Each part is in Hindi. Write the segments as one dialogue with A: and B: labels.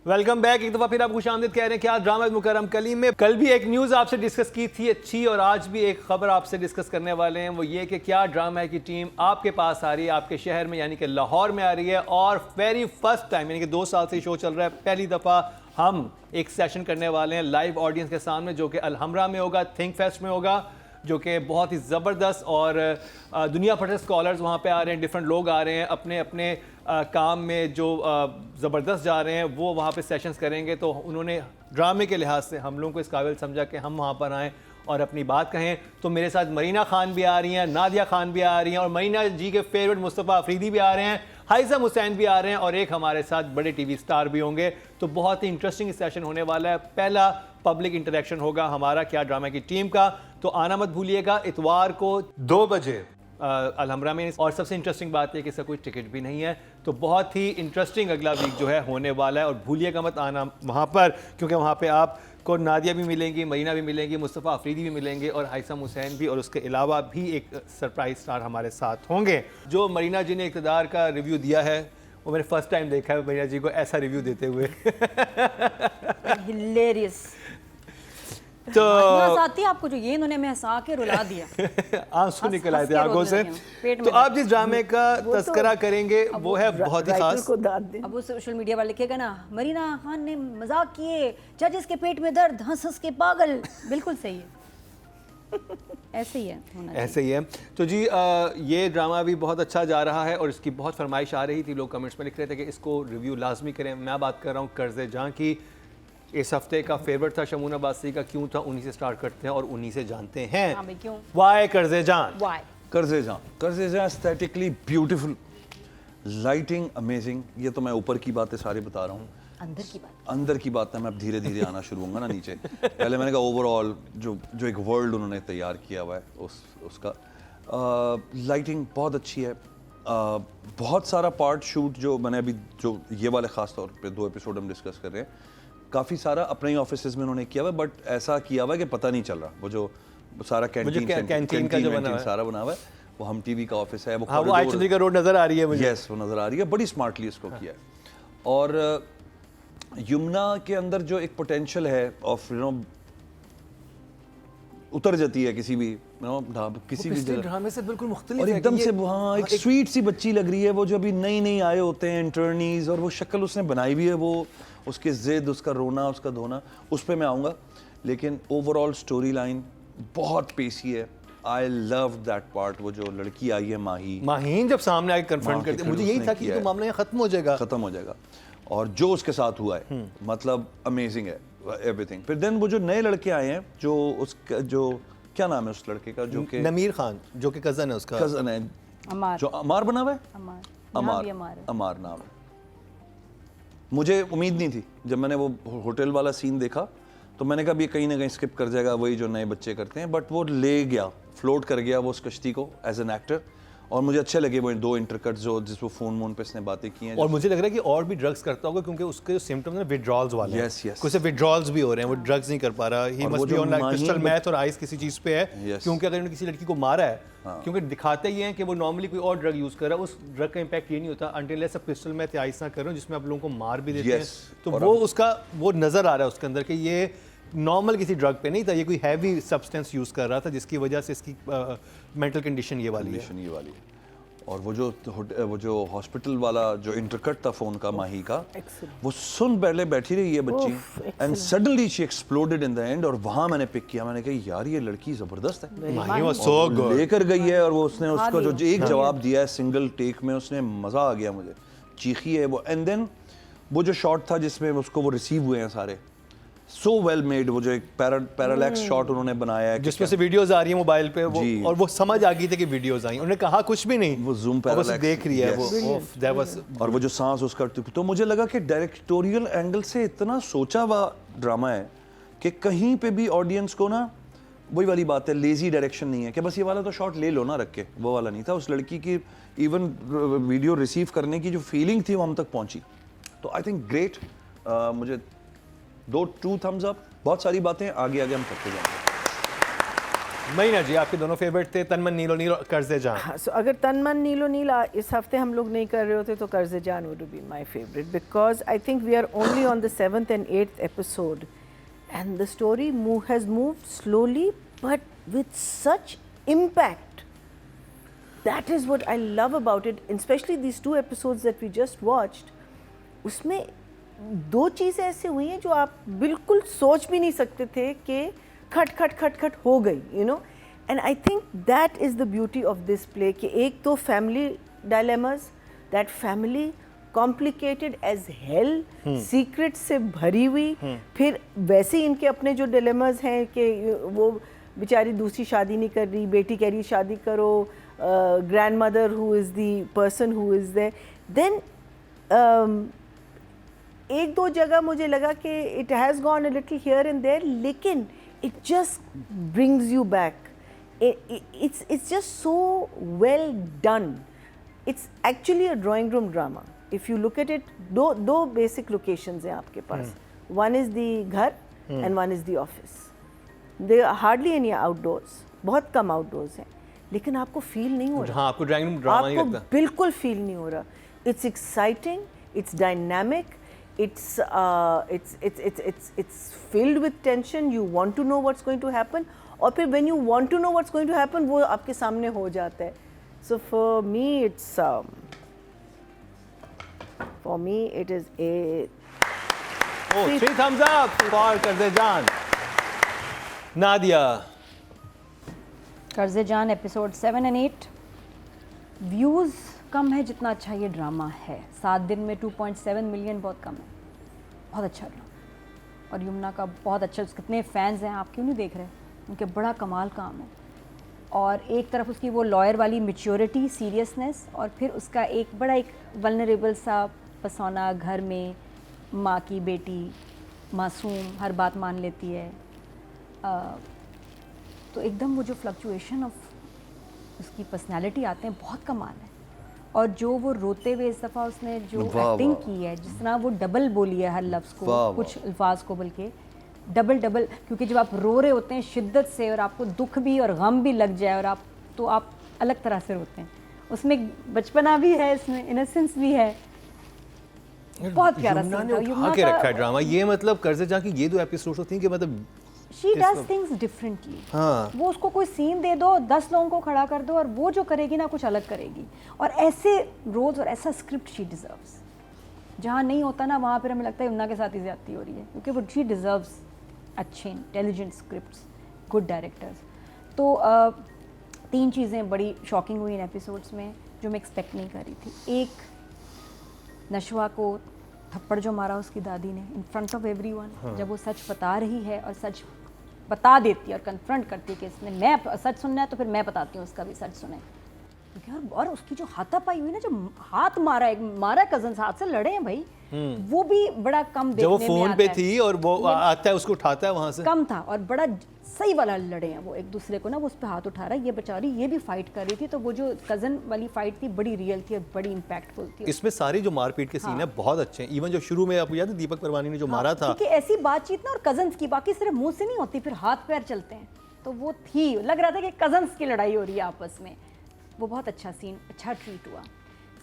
A: Welcome back. एक दफ़ा फिर आप खुशामदीद कह रहे हैं क्या ड्रामा मुकर्रम कलीम में। कल भी एक न्यूज़ आपसे डिस्कस की थी अच्छी, और आज भी एक ख़बर आपसे डिस्कस करने वाले हैं। वो ये कि क्या ड्रामा है की टीम आपके पास आ रही है, आपके शहर में यानी कि लाहौर में आ रही है, और वेरी फर्स्ट टाइम यानी कि 2 साल से शो चल रहा है, पहली दफ़ा हम एक सेशन करने वाले हैं लाइव ऑडियंस के सामने, जो कि अलहमरा में होगा, थिंक फेस्ट में होगा, जो कि बहुत ही ज़बरदस्त। और दुनिया भर से स्कॉलर्स वहाँ पे आ रहे हैं, डिफरेंट लोग आ रहे हैं अपने अपने काम में जो ज़बरदस्त जा रहे हैं, वो वहाँ पे सेशंस करेंगे। तो उन्होंने ड्रामे के लिहाज से हम लोगों को इस काबिल समझा कि हम वहाँ पर आएँ और अपनी बात कहें। तो मेरे साथ मरीना खान भी आ रही हैं, नादिया खान भी आ रही हैं, और मरीना जी के फेवरेट मुस्तफ़ा अफरीदी भी आ रहे हैं, हाइसम हुसैन भी आ रहे हैं, और एक हमारे साथ बड़े टीवी स्टार भी होंगे। तो बहुत ही इंटरेस्टिंग सेशन होने वाला है। पहला पब्लिक इंटरेक्शन होगा हमारा क्या ड्रामा की टीम का। तो आना मत भूलिएगा इतवार को 2 बजे अलहमरा में। और सबसे इंटरेस्टिंग बात है कि इसका कोई टिकट भी नहीं है। तो बहुत ही इंटरेस्टिंग अगला वीक जो है होने वाला है, और भूलिएगा मत आना वहाँ पर, क्योंकि वहाँ पे आपको नादिया भी मिलेंगी, मरीना भी मिलेंगी, मुस्तफ़ा अफरीदी भी मिलेंगे, और हाइसम हुसैन भी, और उसके अलावा भी एक सरप्राइज स्टार हमारे साथ होंगे। जो मरीना जी ने इक़्तिदार का रिव्यू दिया है, वो मैंने फर्स्ट टाइम देखा है मरीना जी को ऐसा रिव्यू देते हुए।
B: हिलेरियस।
A: तो
B: साथी आपको जो ये इन्होंने मैं हंसा के रुला दिया,
A: आंसू निकल आए थे आंखों से।
B: पेट में
A: तो आप जिस ड्रामे का तस्करा करेंगे वो है बहुत ही खास।
B: अब वो सोशल मीडिया वाले लिखेगा ना, मरीना खान ने मजाक किए, जजेस के पेट में दर्द, हंस हंस के पागल। बिल्कुल सही है, ऐसे ही है,
A: ऐसे ही है। तो जी ये ड्रामा भी बहुत अच्छा जा रहा है, और इसकी बहुत फरमाइश आ रही थी, लोग कमेंट्स में लिख रहे थे कि इसको रिव्यू लाजमी करें। मैं बात कर रहा हूँ कर्ज़े जां की। इस हफ्ते का फेवरेट था शमून अब्बासी का, क्यों था, उन्हीं से स्टार्ट करते हैं और उन्हीं से जानते हैं।
B: हाँ भाई, क्यों?
A: वाई कर्ज़े जां?
B: वाई
C: कर्ज़े जां एस्थेटिकली ब्यूटीफुल, लाइटिंग अमेजिंग। ये तो मैं ऊपर की बातें सारी बता रहा हूँ, अंदर की बात है मैं अब धीरे धीरे आना शुरू होऊंगा ना नीचे। पहले मैंने कहा ओवरऑल जो एक वर्ल्ड उन्होंने तैयार किया हुआ है उसका लाइटिंग बहुत अच्छी है। बहुत सारा पार्ट शूट जो मैंने अभी जो ये वाले ख़ास तौर पे 2 एपिसोड हम डिस्कस कर रहे हैं, काफ़ी सारा अपने ही ऑफिस में उन्होंने किया हुआ है, बट ऐसा किया हुआ है कि पता नहीं चल रहा। वो जो सारा कैंटीन का जो सारा बना हुआ है, वो हम टीवी का ऑफिस है,
A: वो आईचंद्री का रोड नज़र आ रही है मुझे।
C: यस, वो नज़र आ रही है, बड़ी स्मार्टली इसको किया है। और यमुना के अंदर जो एक पोटेंशियल है ऑफ उतर जाती है किसी भी किसी भी
A: ड्रामे से बिल्कुल मुख्तलिफ
C: और एकदम से वहाँ एक स्वीट सी बच्ची लग रही है, वो जो अभी नई नई आए होते हैं इंटर्नीज, और वो शक्ल उसने बनाई भी है, वो उसके जिद, उसका रोना, उसका धोना, उस पर मैं आऊँगा। लेकिन ओवरऑल स्टोरी लाइन बहुत पेशी है। I love that part. वो जो लड़की आई है माहीन
A: जब सामने आके कन्फ्रंट करती है, मुझे यही था कि तो मामला खत्म हो जाएगा, और जो उसके साथ हुआ है मतलब अमेजिंग है एवरीथिंग। फिर देन वो जो नए लड़के आए हैं, जो क्या नाम है उस लड़के का, जो कि नमीर खान, जो कि कजन है, उसका
C: कजन है,
B: अमार,
C: जो अमार बना हुआ है, अमार नाम है। मुझे उम्मीद नहीं थी जब मैंने वो होटल वाला सीन देखा, तो मैंने कहा ये कहीं ना कहीं स्किप कर जाएगा, वही जो नए बच्चे करते हैं, बट वो ले गया, फ्लोट कर गया वो उस कश्ती को एज एन एक्टर। और मुझे अच्छे लगे वो 2 इंटरकट जो जिसको फोन पे इसने बातें की हैं।
A: और मुझे लग रहा है कि और भी ड्रग्स करता होगा, क्योंकि उसके जो सिम्टम्स हैं विड्रॉल्स वाले हैं।
C: यस
A: कुछ विड्रॉल्स भी हो रहे हैं, वो ड्रग्स नहीं कर पा रहा। He must be on like crystal math और आइस किसी चीज़ पे है, क्योंकि अगर उन्होंने किसी लड़की को मारा है, क्योंकि दिखाते ही हैं कि वो नॉर्मली कोई और ड्रग यूज़ कर रहा है, उस ड्रग का इंपैक्ट ये नहीं होता अनटिल सब क्रिस्टल मैथ या आइस ना करो, जिसमें आप लोगों को मार भी देते हैं। तो वो उसका वो नज़र आ रहा है उसके अंदर कि ये नॉर्मल किसी ड्रग पे नहीं था, ये कोई हैवी सब्सटेंस यूज़ कर रहा था, जिसकी वजह से इसकी मेंटल कंडीशन ये वाली है।
C: और वो जो हॉस्पिटल वाला जो इंटरकट था फोन का माही का, वो सुन पहले बैठी रही है बच्ची, and suddenly she exploded in the end. और वहाँ मैंने पिक किया, मैंने कहा यार ये लड़की जबरदस्त है, लेकर गई है, और वो उसने उसका जो एक जवाब दिया है सिंगल टेक में, उसने मजा आ गया मुझे, चीखी है वो। एंड देन वो जो शॉट था जिसमें उसको वो रिसीव हुए हैं सारे, सो वेल मेड। वो जो एक पैरालैक्स शॉट उन्होंने बनाया है,
A: जिसमें से वीडियोस आ रही है मोबाइल पे, वो और वो समझ आ गई थी कि वीडियोस आई, उन्होंने कहा कुछ भी नहीं,
C: वो जूम पैरालैक्स
A: देख रही है वो दैट वाज।
C: और वो जो सांस उसका, तो मुझे लगा कि डायरेक्टोरियल एंगल से इतना सोचा हुआ ड्रामा है कि कहीं पे भी ऑडियंस को ना, वही वाली बात है, लेजी डायरेक्शन नहीं है कि बस ये वाला तो शॉट ले लो ना रख के, वो वाला नहीं था। उस लड़की की इवन वीडियो रिसीव करने की जो फीलिंग थी वो हम तक पहुंची। तो आई थिंक ग्रेट, मुझे 2 थम्स अप। बहुत सारी बातें आगे हम करते जाएंगे।
A: महीना जी, आपके दोनों फेवरेट थे, तन मन नीलो नील और कर्ज़े जान।
D: हाँ, so अगर तन मन नीलो नील इस हफ्ते हम लोग नहीं कर रहे होते तो कर्ज़े जान would be my favorite because I think we are only on the 7th and 8th episode and the story has moved slowly but with such impact. That is what I love about it, especially these 2 episodes that we just watched. उसमें 2 चीज़ें ऐसे हुई हैं जो आप बिल्कुल सोच भी नहीं सकते थे कि खट खट खट खट हो गई, you know. And I think that is the beauty of this play कि एक तो family dilemmas, that family complicated as hell, secrets से भरी हुई, फिर वैसे ही इनके अपने जो dilemmas हैं कि वो बेचारी दूसरी शादी नहीं कर रही, बेटी कह रही शादी करो, grandmother who is the person who is there. Then एक दो जगह मुझे लगा कि it has gone a little here and there, लेकिन it just brings you back. It's just so well done. It's actually a drawing room drama. If you look at it, दो basic locations हैं आपके पास. One is the घर and one is the office. There are hardly any outdoors. बहुत कम outdoors हैं. लेकिन आपको feel नहीं हो रहा.
A: हाँ, आपको ड्राइंग रूम ड्रामा नहीं लगता.
D: आपको बिल्कुल feel नहीं हो रहा. It's exciting. It's dynamic. It's filled with tension. You want to know what's going to happen. और फिर when you want to know what's going to happen, वो आपके सामने हो जाता है. So for me, it is a.
A: Oh, 3 thumbs up for कर्ज़े जान. नादिया.
B: कर्ज़े जान एपिसोड 7 and 8 व्यूज़ कम है जितना अच्छा ये ड्रामा है. 7 दिन में 2.7 मिलियन बहुत कम है. बहुत अच्छा ड्रामा और यमुना का बहुत अच्छा. कितने फैंस हैं, आप क्यों नहीं देख रहे? उनके बड़ा कमाल काम है. और एक तरफ उसकी वो लॉयर वाली मैच्योरिटी, सीरियसनेस, और फिर उसका एक बड़ा एक वल्नरेबल सा पसौना, घर में माँ की बेटी मासूम, हर बात मान लेती है. तो एकदम वो जो फ्लक्चुएशन ऑफ उसकी पर्सनालिटी आते हैं, बहुत कमाल है. और जो वो रोते हुए इस दफ़ा उसने जो एक्टिंग की है, जिस तरह वो डबल बोली है हर लफ्ज़ को, कुछ अल्फाज को बल्कि डबल, क्योंकि जब आप रो रहे होते हैं शिद्दत से और आपको दुख भी और गम भी लग जाए और आप अलग तरह से रोते हैं. उसमें बचपना भी है, इसमें इनोसेंस भी है. बहुत प्यारा सीन था.
A: यमुना के रखा है ड्रामा. ये मतलब कर्ज़े जान की ये 2 एपिसोड होती हैं कि मतलब
B: शी डज थिंग्स डिफरेंटली.
A: हाँ.
B: वो उसको कोई सीन दे दो, 10 लोगों को खड़ा कर दो और वो जो करेगी ना कुछ अलग करेगी. और ऐसे रोल्स और ऐसा स्क्रिप्ट शी डिजर्व्स. जहाँ नहीं होता ना वहाँ पर हमें लगता है यमुना के साथ ही ज्यादती हो रही है, क्योंकि वो शी डिजर्व्स अच्छे इंटेलिजेंट स्क्रिप्ट्स, गुड डायरेक्टर्स. तो 3 चीज़ें बड़ी शॉकिंग हुई इन एपिसोड्स में जो मैं एक्सपेक्ट नहीं कर रही थी. एक, नशवा को थप्पड़ जो मारा उसकी दादी ने इन फ्रंट ऑफ एवरीवन. जब वो सच बता रही है और सच बता देती है और कन्फ्रंट करती है कि इसमें मैं सच सुनना है तो फिर मैं बताती हूँ, उसका भी सच सुने. और उसकी जो हाथापाई हुई ना, जो हाथ मारा कजन्स, हाथ से लड़े हैं भाई, वो भी बड़ा कम देखने
A: जब वो
B: में
A: फोन
B: आता
A: पे
B: है.
A: थी और वो आता है उसको उठाता है वहां से,
B: कम था और बड़ा सही वाला लड़े हैं वो एक दूसरे को ना. वो उस पर हाथ उठा रहा है, ये बेचारी ये भी फाइट कर रही थी. तो वो जो कजन वाली फाइट थी बड़ी रियल थी और बड़ी इम्पैक्टफुल थी.
A: इसमें सारी जो मारपीट के सीन है बहुत अच्छे हैं. इवन जो शुरू में आपको याद है दीपक परवानी ने जो मारा था,
B: क्योंकि ऐसी बातचीत ना और कजन्स की, बाकी सिर्फ मुंह से नहीं होती, फिर हाथ पैर चलते हैं. तो वो थी, लग रहा था कि कजन्स की लड़ाई हो रही है आपस में. वो बहुत अच्छा सीन, अच्छा ट्रीट हुआ.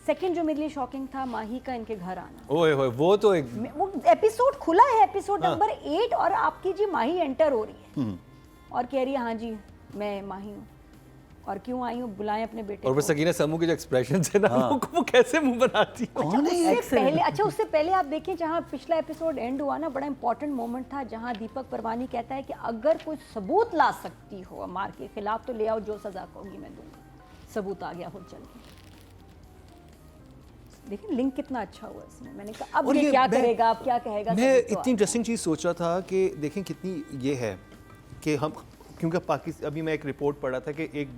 B: सेकंड जो मेरे लिए शॉकिंग था, माही का इनके घर आना.
A: ओए होए, वो तो एक
B: वो एपिसोड खुला है, एपिसोड नंबर 8, और आपकी जी माही एंटर हो रही है और कह रही है हाँ जी मैं माही हूँ और क्यों आई हूँ, बुलाएं अपने बेटे
A: और वो
B: को.
A: सकीना समूह के जो एक्सप्रेशन है ना, वो कैसे मुंह बनाती है.
B: उससे पहले आप देखें, जहाँ पिछला एपिसोड एंड हुआ ना, बड़ा इंपॉर्टेंट मोमेंट था जहाँ दीपक परवानी कहता है कि अगर कोई सबूत ला सकती हो मार के खिलाफ तो ले आओ, जो सजा होगी मैं दूंगा. सबूत आ गया खुद चल के. देखिए लिंक कितना अच्छा हुआ इसमें. मैंने कहा अब ये क्या करेगा, अब क्या कहेगा.
A: मैं इतनी इंटरेस्टिंग चीज़ सोच रहा था कि देखें कितनी ये है कि हम, क्योंकि पाकिस्तान, अभी मैं एक रिपोर्ट पढ़ा था कि एक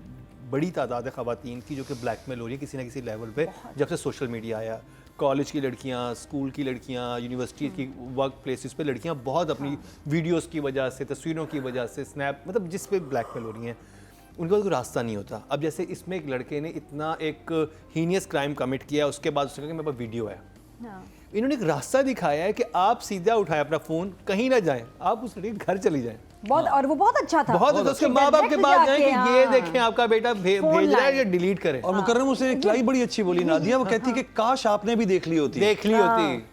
A: बड़ी तादाद है ख़वातीन की जो कि ब्लैकमेल हो रही है किसी ना किसी लेवल पे, जब से सोशल मीडिया आया. कॉलेज की लड़कियां, स्कूल की लड़कियां, यूनिवर्सिटी की वर्क प्लेसेस पे लड़कियां बहुत अपनी वीडियोस की वजह से, तस्वीरों की वजह से, स्नैप, मतलब जिस पे ब्लैकमेल हो रही हैं, उनके पास कोई रास्ता नहीं होता. अब जैसे इसमें एक लड़के ने इतना एक हीनियस क्राइम कमिट किया, उसके बाद उसने कहा कि मेरे पास वीडियो है. इन्होंने एक रास्ता दिखाया है कि आप सीधा उठाएं अपना फ़ोन, कहीं ना जाएं, आप उस लड़के के घर चली जाएं.
B: बहुत, और वो बहुत अच्छा था।
A: बहुत उसके माँ बाप के पास जाए कि ये देखें आपका बेटा भेज रहा है, ये डिलीट करें।
C: और मुकर्रम उसे एक लाई बड़ी अच्छी बोली नादिया, वो कहती कि काश आपने भी देख ली होती,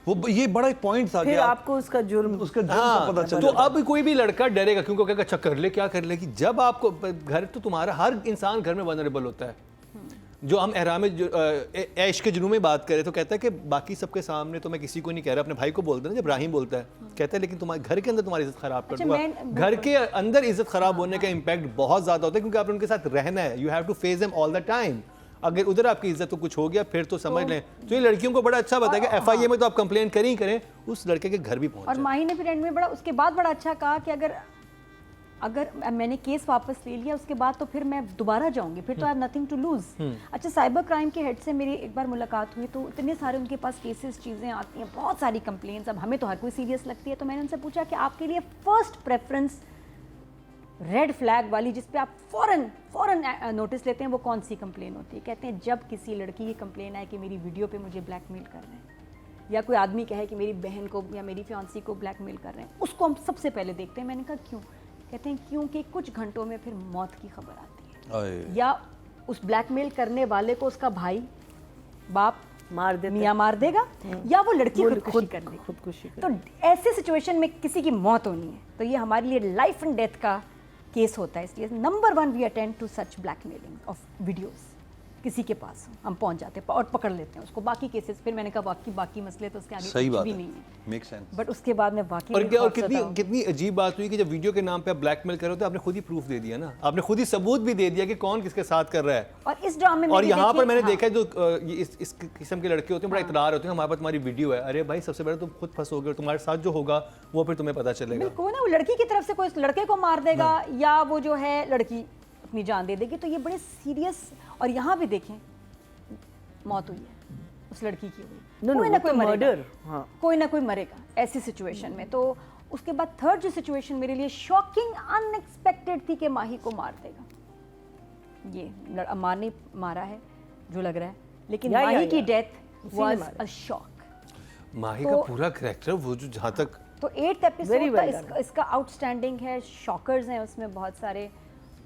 C: वो ये बड़ा एक पॉइंट था कि
D: फिर आपको उसका जुर्म
C: का पता चल
A: तो अब कोई भी लड़का डरेगा क्योंकि कहेगा अच्छा कर ले, क्या कर ले, कि जब आपको घर, तो तुम्हारा हर इंसान घर में वनरेबल होता है। जो हम एहराम ऐश के जुनून में बात करें तो कहता है कि बाकी सबके सामने तो मैं किसी को नहीं कह रहा, अपने भाई को बोलता है ना, जब इब्राहिम बोलता है, कहता है लेकिन तुम्हारे घर के अंदर तुम्हारी इज्जत खराब कर दूंगा। घर के अंदर इज्जत खराब होने का इम्पैक्ट बहुत ज्यादा होता है क्योंकि आपने उनके साथ रहना है, you have to face them all the time. अगर उधर आपकी इज्जत को कुछ हो गया फिर तो समझ लें। तो ये लड़कियों को बड़ा अच्छा बताया कि FIA में तो आप कंप्लेन करें उस लड़के के घर भी पहुंच
B: और माही ने फिर एंड में बड़ा उसके बाद बड़ा अच्छा कहा कि अगर मैंने केस वापस ले लिया उसके बाद तो फिर मैं दोबारा जाऊंगी, फिर तो I have nothing to lose. अच्छा, साइबर क्राइम के हेड से मेरी एक बार मुलाकात हुई तो इतने सारे उनके पास केसेस, चीज़ें आती हैं, बहुत सारी कंप्लेंट्स। अब हमें तो हर कोई सीरियस लगती है, तो मैंने उनसे पूछा कि आपके लिए फर्स्ट प्रेफरेंस रेड फ्लैग वाली, जिस पे आप फौरन नोटिस लेते हैं, वो कौन सी कंप्लेन होती है? कहते हैं जब किसी लड़की की कंप्लेन आए कि मेरी वीडियो पे मुझे ब्लैकमेल कर रहे हैं, या कोई आदमी कहे कि मेरी बहन को या मेरी फियांसी को ब्लैकमेल कर रहे हैं, उसको हम सबसे पहले देखते हैं। मैंने कहा क्यों? कहते हैं क्योंकि कुछ घंटों में फिर मौत की खबर आती है, या उस ब्लैकमेल करने वाले को उसका भाई बाप
D: मार देता,
B: मियाँ मार देगा, या वो लड़की खुदकुशी कर देगी।
D: खुदकुशी
B: तो ऐसे सिचुएशन में किसी की मौत होनी है तो ये हमारे लिए लाइफ एंड डेथ का केस होता है। इसलिए number 1 we attend to such blackmailing of videos. किसी के पास हम पहुंच जाते हैं और पकड़ लेते हैं उसको। बाकी केसेस फिर मैंने कहा बाकी मसले तो उसके आगे कुछ भी नहीं है,
C: मेक सेंस।
B: बट उसके बाद में बाकी
A: और कितनी अजीब बात हुई कि जब वीडियो के नाम पे आप ब्लैकमेल कर रहे हो तो आपने खुद ही प्रूफ दे दिया ना, आपने खुद ही सबूत भी दे दिया कि कौन किसके साथ कर रहा है।
B: और इस ड्रामे में
A: और यहाँ पर मैंने देखा है जो इस किस्म के लड़के होते हैं, बड़ा इतरार होते हैं हमारे पास तुम्हारी वीडियो है। अरे भाई, सबसे पहले तुम खुद फंसोगे और तुम्हारे साथ जो होगा वो फिर तुम्हें पता चलेगा।
B: बिल्कुल ना, वो लड़की की तरफ से कोई लड़के को मार देगा या वो जो है लड़की अपनी जान दे देगी। तो ये बड़े सीरियस। और यहाँ भी देखें मौत हुई है उस लड़की की हुई, कोई ना कोई मरेगा, कोई ना कोई मरेगा ऐसी सिचुएशन में। तो उसके बाद थर्ड जो सिचुएशन मेरे लिए शॉकिंग अनएक्सपेक्टेड थी कि माही को मार देगा। ये अम्मार ने मारा है जो लग रहा है, लेकिन माही की डेथ वाज अ शॉक।
A: माही का पूरा कैरेक्टर वो जो जहाँ तक
B: तो 8th एपिसोड इसका आउटस्टैंडिंग है, शॉकर्स हैं उसमें बहुत सारे।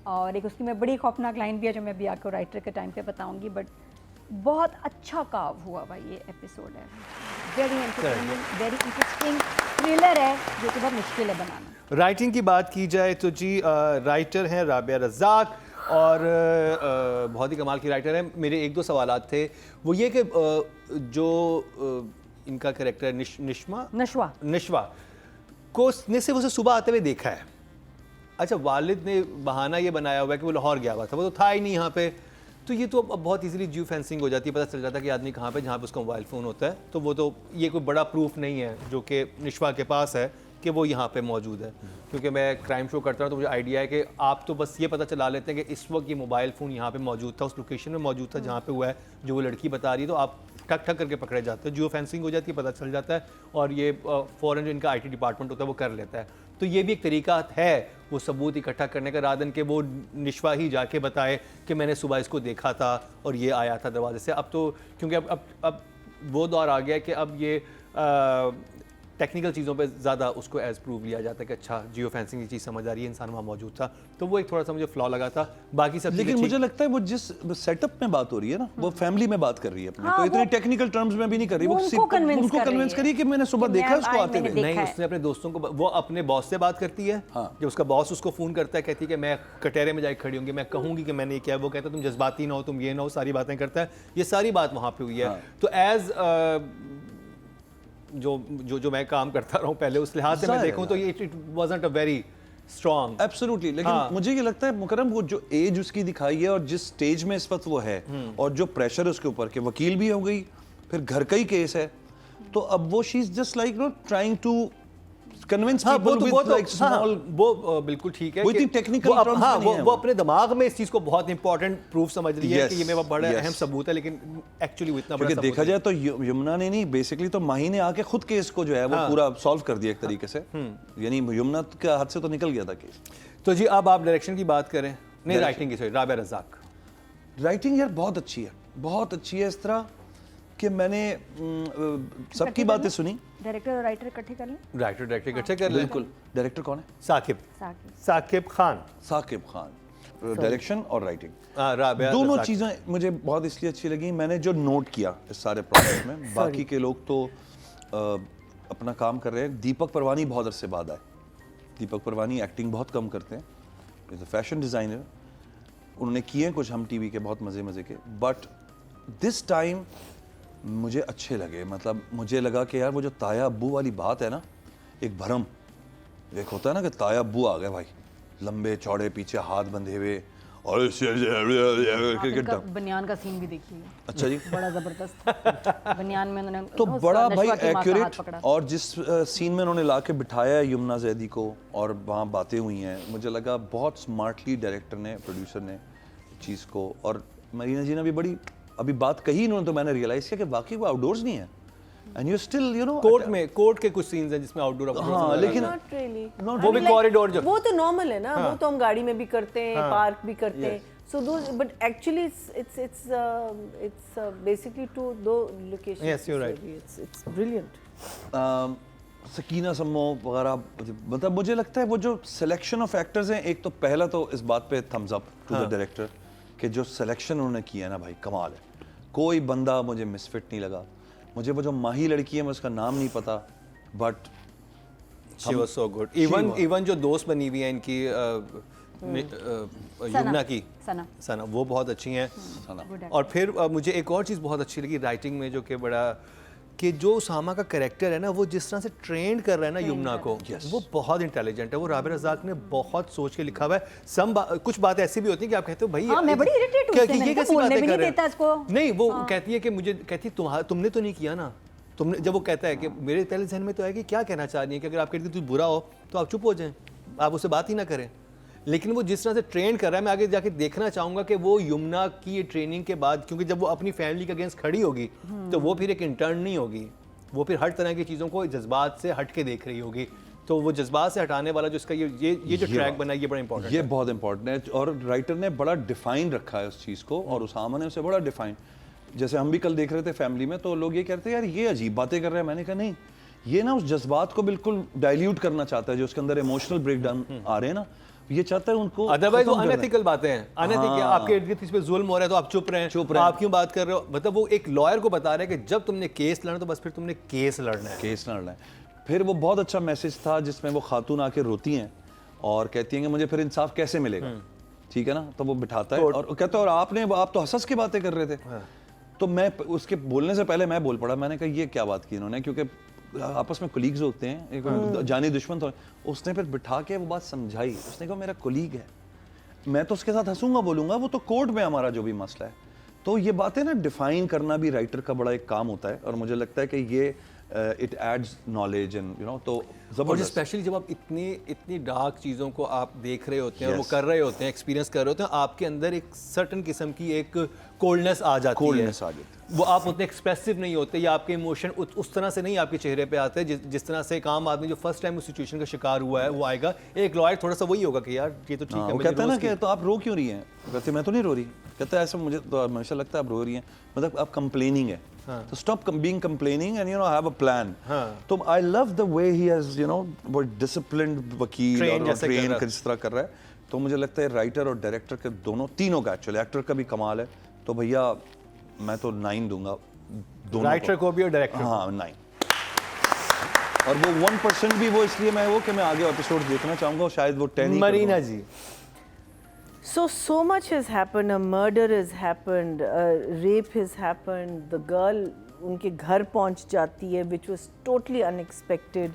B: और एक उसकी मैं बड़ी खौफनाक लाइन भी है जो मैं अभी आपको राइटर के टाइम पे बताऊंगी, बट बहुत अच्छा काम हुआ भाई ये एपिसोड है। Very entertaining, very interesting thriller है जो कि बहुत मुश्किल है बनाना।
A: राइटिंग की बात की जाए तो जी राइटर हैं राबिया रज़ाक और बहुत ही कमाल की राइटर है। मेरे 1-2 सवालात थे, वो ये कि जो इनका कैरेक्टर नशवा को ने सिर्फ उसे सुबह आते हुए देखा है। अच्छा, वालिद ने बहाना ये बनाया हुआ है कि वो लाहौर गया हुआ था, वो तो था ही नहीं यहाँ पे। तो ये तो अब बहुत इजीली जियो फेंसिंग हो जाती है, पता चल जाता है कि आदमी कहाँ पे, जहाँ पे उसका मोबाइल फ़ोन होता है। तो वो तो ये कोई बड़ा प्रूफ नहीं है जो कि निशवा के पास है कि वो यहाँ पे मौजूद है। क्योंकि मैं क्राइम शो करता हूँ तो मुझे आइडिया है कि आप तो बस ये पता चला लेते हैं कि इस वक्त ये मोबाइल फ़ोन यहाँ पे मौजूद था, उस लोकेशन में मौजूद था जहाँ पे हुआ है, जो वो लड़की बता रही है। तो आप ठक ठक करके पकड़े जाते हैं, जियो फेंसिंग हो जाती है, पता चल जाता है, और ये फ़ौरन जो इनका IT डिपार्टमेंट होता है वो कर लेता है। तो ये भी एक तरीका है वो सबूत इकट्ठा करने का, रादन के वो निशवा ही जाके बताए कि मैंने सुबह इसको देखा था और ये आया था दरवाजे से। अब तो क्योंकि अब वो दौर आ गया कि अब ये टेक्निकल चीज़ों पे ज़्यादा उसको एज प्रूव लिया जाता है कि अच्छा जियो फेंसिंग की चीज़ समझ आ रही है, इंसान वहाँ मौजूद था। तो वो एक थोड़ा सा मुझे फ्लॉ लगा था। बाकी सब
C: लेकिन मुझे लगता है वो जिस सेटअप में बात हो रही है ना, वो फैमिली में बात कर रही है अपने, तो इतनी टेक्निकल टर्म्स में भी नहीं कर रही, वो उनको कन्विंस करी कि मैंने सुबह देखा उसको आते हुए।
A: नहीं, उसने अपने दोस्तों को, वो अपने बॉस से बात करती है। जब उसका बॉस उसको फ़ोन करता है, कहती है कि मैं कटहरे में जाके खड़ी होंगी, मैं कहूँगी कि मैंने ये किया। वो कहता है तुम जज्बाती ना हो, तुम ये ना हो, सारी बातें करता है। ये सारी बात वहाँ पे हुई है। तो एज जो मैं काम करता रहा हूँ पहले, उस लिहाज से मैं देखूँ तो it wasn't a very strong.
C: Absolutely. लेकिन मुझे ये लगता है मुकरम, वो जो एज उसकी दिखाई है और जिस स्टेज में इस वक्त वो है, और जो प्रेशर उसके ऊपर के वकील भी हो गई, फिर घर का ही केस है, तो अब वो she is just like no trying to convince people with like small.
A: वो बिल्कुल ठीक है,
C: वो इतनी टेक्निकल टर्म्स नहीं है।
A: वो अपने दिमाग में इस चीज को बहुत इंपॉर्टेंट प्रूफ समझ रही है कि ये मेरा बड़ा अहम सबूत है, लेकिन एक्चुअली वो इतना बड़ा सबूत
C: देखा जाए तो यमुना ने नहीं, बेसिकली तो माही ने आके खुद केस को जो है वो पूरा सॉल्व कर दिया एक तरीके से। यानी यमुना के हाथ से तो निकल गया था केस।
A: तो जी अब आप डायरेक्शन की बात करें, नहीं राइटिंग की, सॉरी, राबिया रज़ाक।
C: राइटिंग यार बहुत अच्छी है, बहुत अच्छी है। इस तरह कि मैंने सबकी बातें सुनी।
B: डायरेक्टर और राइटर इकट्ठे कर लें।
A: राइटर डायरेक्टर इकट्ठे कर लें।
C: बिल्कुल। डायरेक्टर कौन है?
A: साकिब
B: साकिब
A: साकिब खान।
C: साकिब खान। डायरेक्शन और राइटिंग
A: राबिया
C: दोनों
A: साकिब।
C: चीज़ें मुझे बहुत इसलिए अच्छी लगी। मैंने जो नोट किया इस सारे प्रोजेक्ट में, बाकी के लोग तो अपना काम कर रहे हैं। दीपक परवानी बहुत अरसे बाद आए। दीपक परवानी एक्टिंग बहुत कम करते हैं, इज अ फैशन डिज़ाइनर। उन्होंने किए कुछ हम टीवी के बहुत मज़े मज़े के, बट दिस टाइम मुझे अच्छे लगे। मतलब मुझे लगा कि यार वो जो ताया अब्बू वाली बात है ना, एक भरम एक होता है ना कि ताया अब्बू आ गए भाई, लंबे चौड़े पीछे हाथ बंधे हुए और
B: इनका बनियान का सीन भी देखिए।
C: अच्छा जी,
B: बड़ा जबरदस्त था। बनियान में उन्होंने
C: तो
B: उसका
C: बड़ा
B: नशवा
C: भाई
B: की माँ का हाथ
C: एक्यूरेट।
B: पकड़ा।
C: और जिस सीन में उन्होंने लाके बिठाया है यमुना जैदी को और वहाँ बातें हुई हैं, मुझे लगा बहुत स्मार्टली डायरेक्टर ने, प्रोड्यूसर ने चीज़ को। और मरीना जी ने भी बड़ी अभी बात कही इन्होंने, तो मैंने रियलाइज़ किया कि वाकई वो आउटडोर्स नहीं है, and you still you know
A: court के कुछ सीन्स हैं जिसमें आउटडोर
C: हाँ, लेकिन
D: Not really.
A: वो भी कॉरिडोर जो
D: वो तो नॉर्मल है ना, वो तो हम गाड़ी में भी करते हैं, पार्क भी करते हैं। So those, but actually it's basically to those locations.
A: Yes, you're right.
D: It's brilliant.
C: Sakina सम्मो वगैरह, मतलब मुझे लगता है वो जो सिलेक्शन ऑफ एक्टर्स हैं, एक तो पहला तो इस बात पे thumbs up to the director कि जो सिलेक्शन उन्होंने किया है ना भाई, कमाल है। कोई बंदा मुझे मिसफिट नहीं लगा। मुझे वो जो माही लड़की है, मैं उसका नाम नहीं पता, but
A: she was so good. Even जो दोस्त बनी हुई है इनकी यमुना की सना, वो बहुत अच्छी हैं। और फिर मुझे एक और चीज़ बहुत अच्छी लगी राइटिंग में, जो कि बड़ा कि जो उसामा का कैरेक्टर है ना, वो जिस तरह से ट्रेंड कर रहा है ना यमुना को, वो बहुत इंटेलिजेंट है। वो राबिया रज़ाक ने बहुत सोच के लिखा हुआ है। कुछ बातें ऐसी भी होती हैं कि आप कहते हो भाई,
B: हाँ, मैं बड़ी irritate हूँ उससे,
A: ये
B: मैंने
A: कैसी
B: कहा बोलने
A: बातें
B: भी
A: कर
B: नहीं
A: रहे
B: देता इसको।
A: हैं। नहीं, वो कहती है कि मुझे कहती तुमने तो नहीं किया ना, तुमने। जब वो कहता है कि मेरे पहले जहन में तो है कि क्या कहना चाह रही है कि अगर आप कहती तू बुरा हो तो आप चुप हो जाएं, आप उससे बात ही ना करें। लेकिन वो जिस तरह से ट्रेन कर रहा है, मैं आगे जाके देखना चाहूँगा कि वो यमुना की ट्रेनिंग के बाद, क्योंकि जब वो अपनी फैमिली के अगेंस्ट खड़ी होगी तो वो फिर एक इंटर्न नहीं होगी, वो फिर हर तरह की चीज़ों को जज्बात से हट के देख रही होगी। तो वो जज्बात से हटाने वाला जो इसका ये जो ट्रैक बना है, ये बड़ा इंपॉर्टेंट है।
C: ये बहुत इंपॉर्टेंट है। और राइटर ने बड़ा डिफाइन रखा है उस चीज़ को, और उसामा ने उसे बड़ा डिफाइन। जैसे हम भी कल देख रहे थे फैमिली में, तो लोग ये कहते हैं यार ये अजीब बातें कर रहे हैं। मैंने कहा नहीं, ये ना उस जज्बात को बिल्कुल डाइल्यूट करना चाहता है, जो उसके अंदर इमोशनल ब्रेकडाउन आ रहे हैं ना, ये चाहता है उनको।
A: अदरवाइज वो अनएथिकल बातें हैं, अनएथिकल। आपके इर्द गिर्द इस पे जुल्म हो रहा है तो आप चुप रहें, आप क्यों बात कर रहे हो। मतलब वो एक लॉयर को बता रहे हैं कि जब तुमने केस लड़ना तो बस फिर तुमने केस लड़ना है,
C: केस लड़ना है। फिर वो बहुत अच्छा मैसेज था जिसमें वो खातून आके रोती हैं और कहती हैं कि मुझे फिर इंसाफ कैसे मिलेगा, ठीक है ना। तो वो बिठाता है और कहता है और आप तो हंस की बातें कर रहे थे। तो मैं उसके बोलने से पहले मैं बोल पड़ा। मैंने कहा ये क्या बात की इन्होंने, क्योंकि आपस में कोलीग्स होते हैं, एक जानी दुश्मन था। उसने फिर बिठा के वो बात समझाई। उसने कहा मेरा कोलीग है, मैं तो उसके साथ हंसूंगा बोलूंगा, वो तो कोर्ट में हमारा जो भी मसला है। तो ये बातें ना डिफाइन करना भी राइटर का बड़ा एक काम होता है, और मुझे लगता है कि ये it adds knowledge and you no. तो
A: जबरदस्त, स्पेशली जब आप इतनी डार्क चीज़ों को आप देख रहे होते हैं और वो कर रहे होते हैं, एक्सपीरियंस कर रहे होते हैं, आपके अंदर एक सर्टन किस्म की एक कोल्डनेस आ जाती है। वो आप उतने एक्सप्रेसिव नहीं होते, या आपके इमोशन उस तरह से नहीं आपके चेहरे पे आते हैं जिस तरह से एक आम आदमी जो फर्स्ट टाइम उस सिचुएशन का शिकार हुआ है वो आएगा। एक लॉयर थोड़ा सा वही होगा कि यार ये तो ठीक है।
C: वो कहता है ना कि तो आप रो क्यों रही हैं, कहते मैं तो नहीं रो रही। कहता है ऐसा मुझे तो हमेशा लगता है आप रो रही हैं, मतलब आप कंप्लेनिंग है। तो stop being complaining and you know have a plan. तो I love the way he has you know वो डिसिप्लिन्ड वकील और ट्रेन किस तरह कर रहा है। तो मुझे लगता है राइटर और डायरेक्टर के तीनों का, एक्चुअली एक्टर का भी कमाल है। तो भैया मैं तो 9 दूंगा दोनों,
A: राइटर को भी और डायरेक्टर।
C: हाँ 9। और वो 1% भी वो इसलिए मैं वो कि मैं आगे एपिसोड देखना चाहूंगा, शायद वो 10 ही।
A: मरीना जी,
D: So much has happened. A murder has happened. A rape has happened. The girl उनके घर पहुंच जाती है, which was totally unexpected.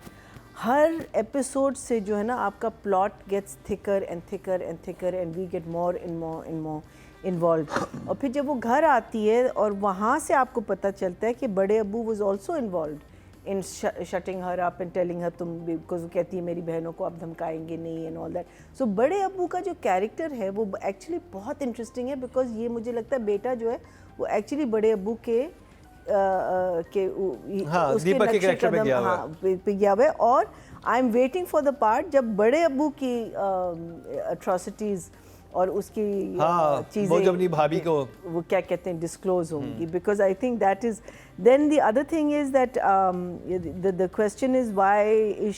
D: हर एपिसोड से जो है ना आपका plot gets thicker and thicker and thicker and we get more and more and more involve. और फिर जब वो घर आती है और वहाँ से आपको पता चलता है कि बड़े अब्बू was also involved in shutting her up and telling her तुम, बिकॉज वो कहती है मेरी बहनों को आप धमकाएंगे नहीं एंड ऑल दैट। सो बड़े अब्बू का जो कैरेक्टर है वो एक्चुअली बहुत इंटरेस्टिंग है, बिकॉज ये मुझे लगता है बेटा जो है वो एक्चुअली बड़े अब्बू के उसके नक्शे कदम पे गया हुआ है। और I am waiting for the part जब बड़े अब्बू की अट्रॉसिटीज़ और उसकी
A: हाँ,
D: चीजें
A: वो जब अपनी भाभी को
D: वो क्या कहते हैं डिस्क्लोज होंगी, because I think that is then the other thing is that the question is why is